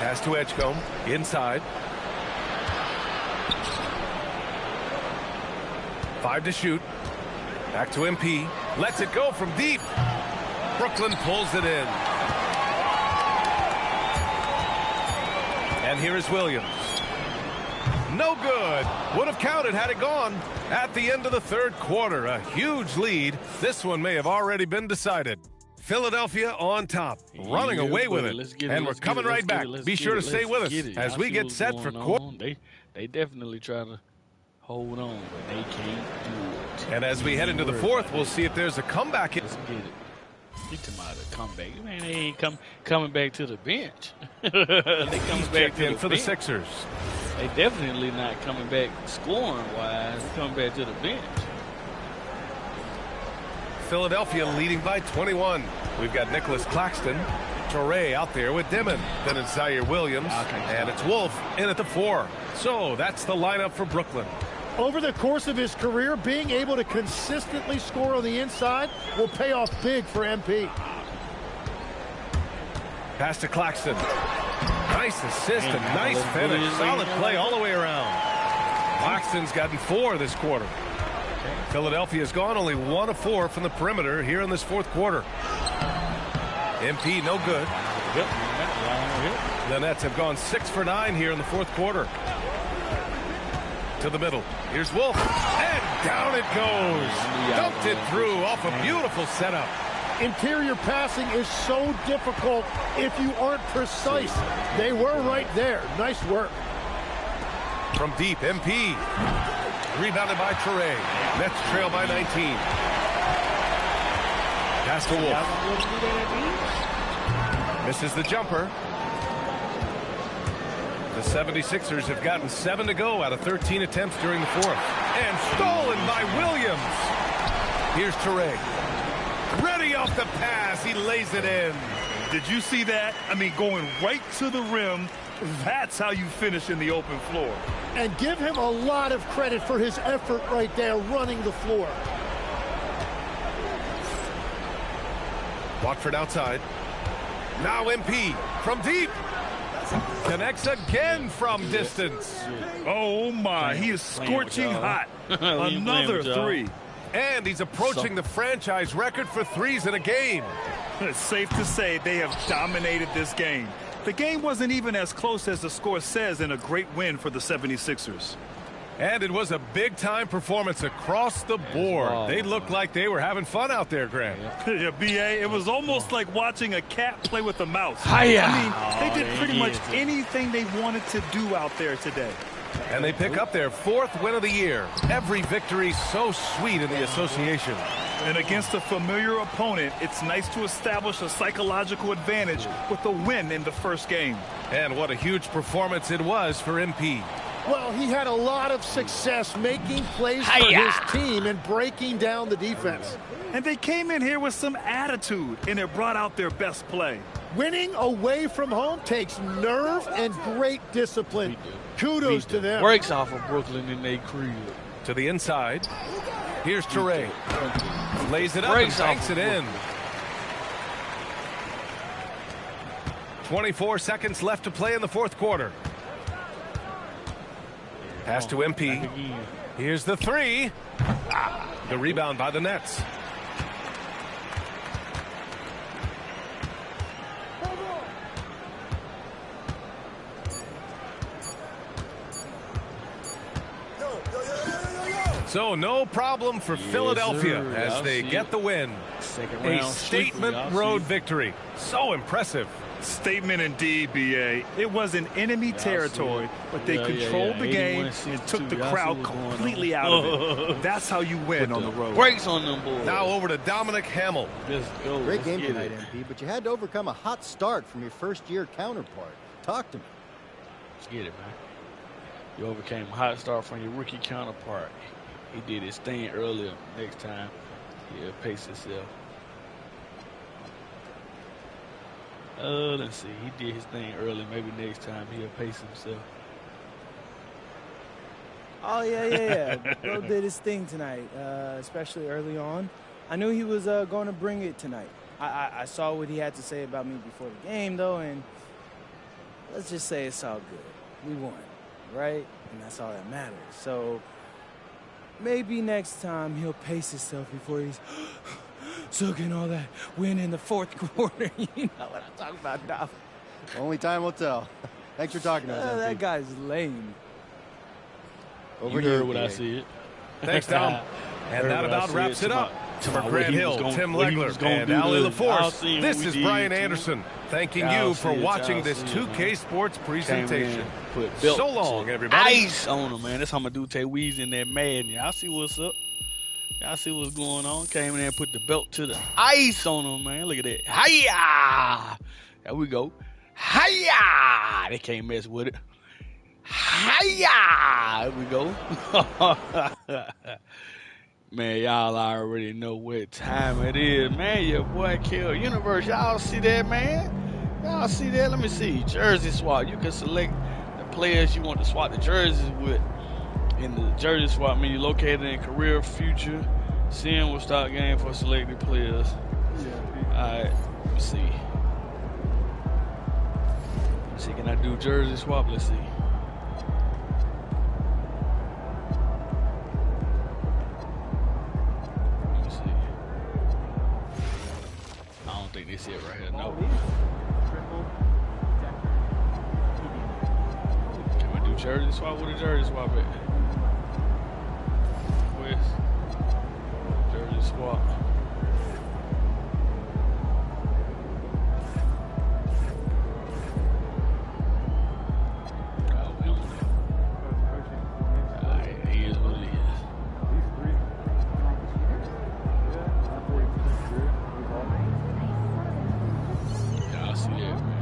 Pass to Edgecombe. Inside. 5 to shoot. Back to MP. Lets it go from deep. Brooklyn pulls it in. And here is Williams. No good. Would have counted had it gone. At the end of the third quarter, a huge lead. This one may have already been decided. Philadelphia on top, running away with it. And we're coming right back. Be sure to stay with us as we get set for quarter.
They definitely try to hold on, but they can't do it.
And as we head into the fourth, we'll see if there's a comeback.
Let's get it. Get them out of comeback. Man, they ain't coming back to the bench. They coming back to
for the Sixers.
They definitely not coming back scoring-wise, coming back to the bench.
Philadelphia leading by 21. We've got Nicholas Claxton, Torrey out there with Dimon. Then it's Zaire Williams, and it's Wolf in at the 4. So that's the lineup for Brooklyn.
Over the course of his career, being able to consistently score on the inside will pay off big for MP.
Pass to Claxton. Nice assist and nice finish. Solid play all the way around. Claxton's gotten 4 this quarter. Philadelphia's gone only 1 of 4 from the perimeter here in this fourth quarter. MP no good. The Nets have gone 6 for 9 here in the fourth quarter. To the middle. Here's Wolf. And down it goes. Dumped it through off a beautiful setup.
Interior passing is so difficult if you aren't precise. They were right there. Nice work.
From deep, MP. Rebounded by Torrey. Nets trail by 19. Pass to Wolf. Misses the jumper. The 76ers have gotten 7 to go out of 13 attempts during the fourth. And stolen by Williams. Here's Torrey. Ready off the pass. He lays it in.
Did you see that? I mean, going right to the rim. That's how you finish in the open floor.
And give him a lot of credit for his effort right there running the floor.
Watford outside. Now MP from deep. Connects again from distance.
Oh, my. He is scorching hot. Another 3.
And he's approaching the franchise record for threes in a game.
It's safe to say they have dominated this game. The game wasn't even as close as the score says in a great win for the 76ers.
And it was a big-time performance across the board. They looked like they were having fun out there, Grant.
Yeah, B.A., it was almost like watching a cat play with a mouse.
Hi-ya.
I mean, they did pretty much anything they wanted to do out there today.
And they pick up their 4th win of the year. Every victory so sweet in the association.
And against a familiar opponent, it's nice to establish a psychological advantage with a win in the first game.
And what a huge performance it was for MP.
Well, he had a lot of success making plays for his team and breaking down the defense.
And they came in here with some attitude, and it brought out their best play.
Winning away from home takes nerve and great discipline. Kudos to them.
Breaks off of Brooklyn in their crib.
To the inside. Here's Toure. Lays it up and banks it in. 24 seconds left to play in the 4th quarter. Pass to MP. Here's the 3. The rebound by the Nets. So no problem for Philadelphia as they get the win. A statement road victory. So impressive.
Statement indeed, BA. It was in enemy territory, but they controlled the game and took the crowd completely out of it. That's how you win on the road.
Breaks on them boys.
Now over to Dominic Hamill.
Great game tonight, MP, but you had to overcome a hot start from your first-year counterpart. Talk to me.
Let's get it, man. You overcame a hot start from your rookie counterpart. He did his thing earlier. Next time, he'll pace himself. Let's see. He did his thing early. Maybe next time he'll pace himself.
Oh, yeah. Bro did his thing tonight, especially early on. I knew he was going to bring it tonight. I saw what he had to say about me before the game, though, and let's just say it's all good. We won, right? And that's all that matters. So maybe next time he'll pace himself before he's soaking all that win in the 4th quarter. You know what I'm talking about, Dom.
Only time will tell. Thanks for talking to us, MP.
That guy's lame.
You heard what I said.
Thanks, Tom. And that about wraps it up. For Grant Hill, Tim Legler, and Ali LaForce, this is Brian Anderson thanking you for watching this 2K Sports presentation. So long, everybody.
Ice on him, man. That's how I'm going to do Tay Weezy in that Madden. Y'all see what's up. Y'all see what's going on. Came in there and put the belt to the ice on him, man. Look at that. Hiya! There we go. Hiya! They can't mess with it. Hiya! There we go. Man, y'all already know what time it is, man. Your boy Kill Universe. Y'all see that, man? Y'all see that? Let me see. Jersey swap. You can select the players you want to swap the jerseys with. In the jersey swap menu located in career, future, seeing will start game for selected players. Alright, let's see. Let's see, can I do jersey swap? Let's see. I don't think they see it right here. No. Can we do jersey swap? What a jersey swap at? West. Jersey swap. It is what it is. Y'all see that, man.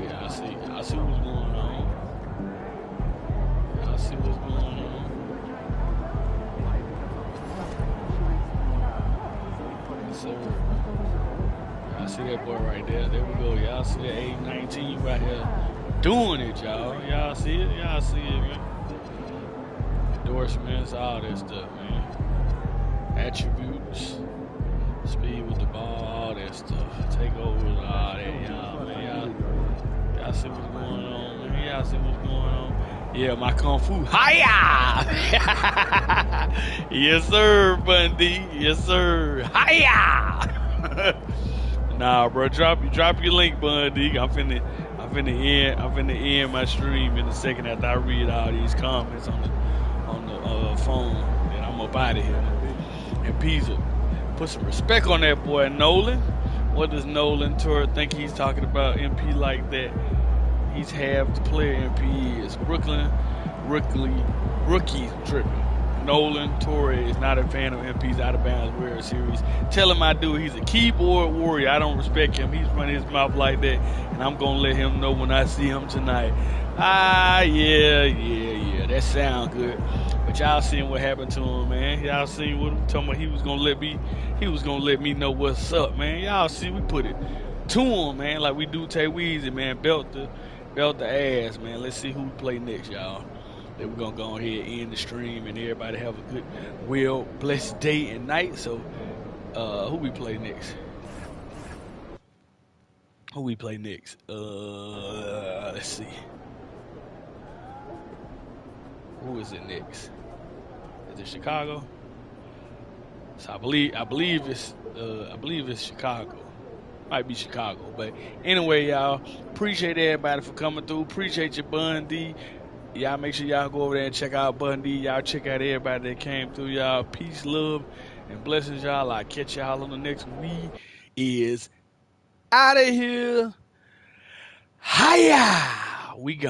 Yeah, I see what's going on. I see what's going on. Yes, sir. I see that boy right there. There we go. Y'all see that 819 right here doing it, y'all. Y'all see it? Y'all see it, man. Endorsements, all that stuff, man. Attributes, speed with the ball, all that stuff. Takeovers, all that, y'all, man. Y'all see what's going on, man. Y'all see what's going on. Yeah, my Kung Fu. Hiya! Yes, sir, Bundy. Yes, sir. Hiya! Nah, bro, drop your link, Bundy. I'm finna end my stream in a second after I read all these comments on the phone, and I'm up out of here. And Pizza, put some respect on that boy, Nolan. What does Nolan Torre think he's talking about MP like that? He's half the player MP is. Rookie tripping. Nolan Torre is not a fan of MP's out of bounds World Series. Tell him I do. He's a keyboard warrior. I don't respect him. He's running his mouth like that, and I'm gonna let him know when I see him tonight. Yeah. That sound good. But y'all seen what happened to him, man. Y'all seen what I'm talking about. He was gonna let me know what's up, man. Y'all see we put it to him, man, like we do Tay Weezy, man. Belt the ass, man. Let's see who we play next, y'all. Then we're gonna go ahead and end the stream, and everybody have a good, blessed day and night. So, who we play next? Let's see. Who is it next? Is it Chicago? So I believe it's Chicago. Might be Chicago, but anyway, y'all. Appreciate everybody for coming through. Appreciate your Bun D. Y'all make sure y'all go over there and check out Bun D. Y'all check out everybody that came through, y'all. Peace, love, and blessings, y'all. I'll catch y'all on the next. We is out of here. Hiya! We gone.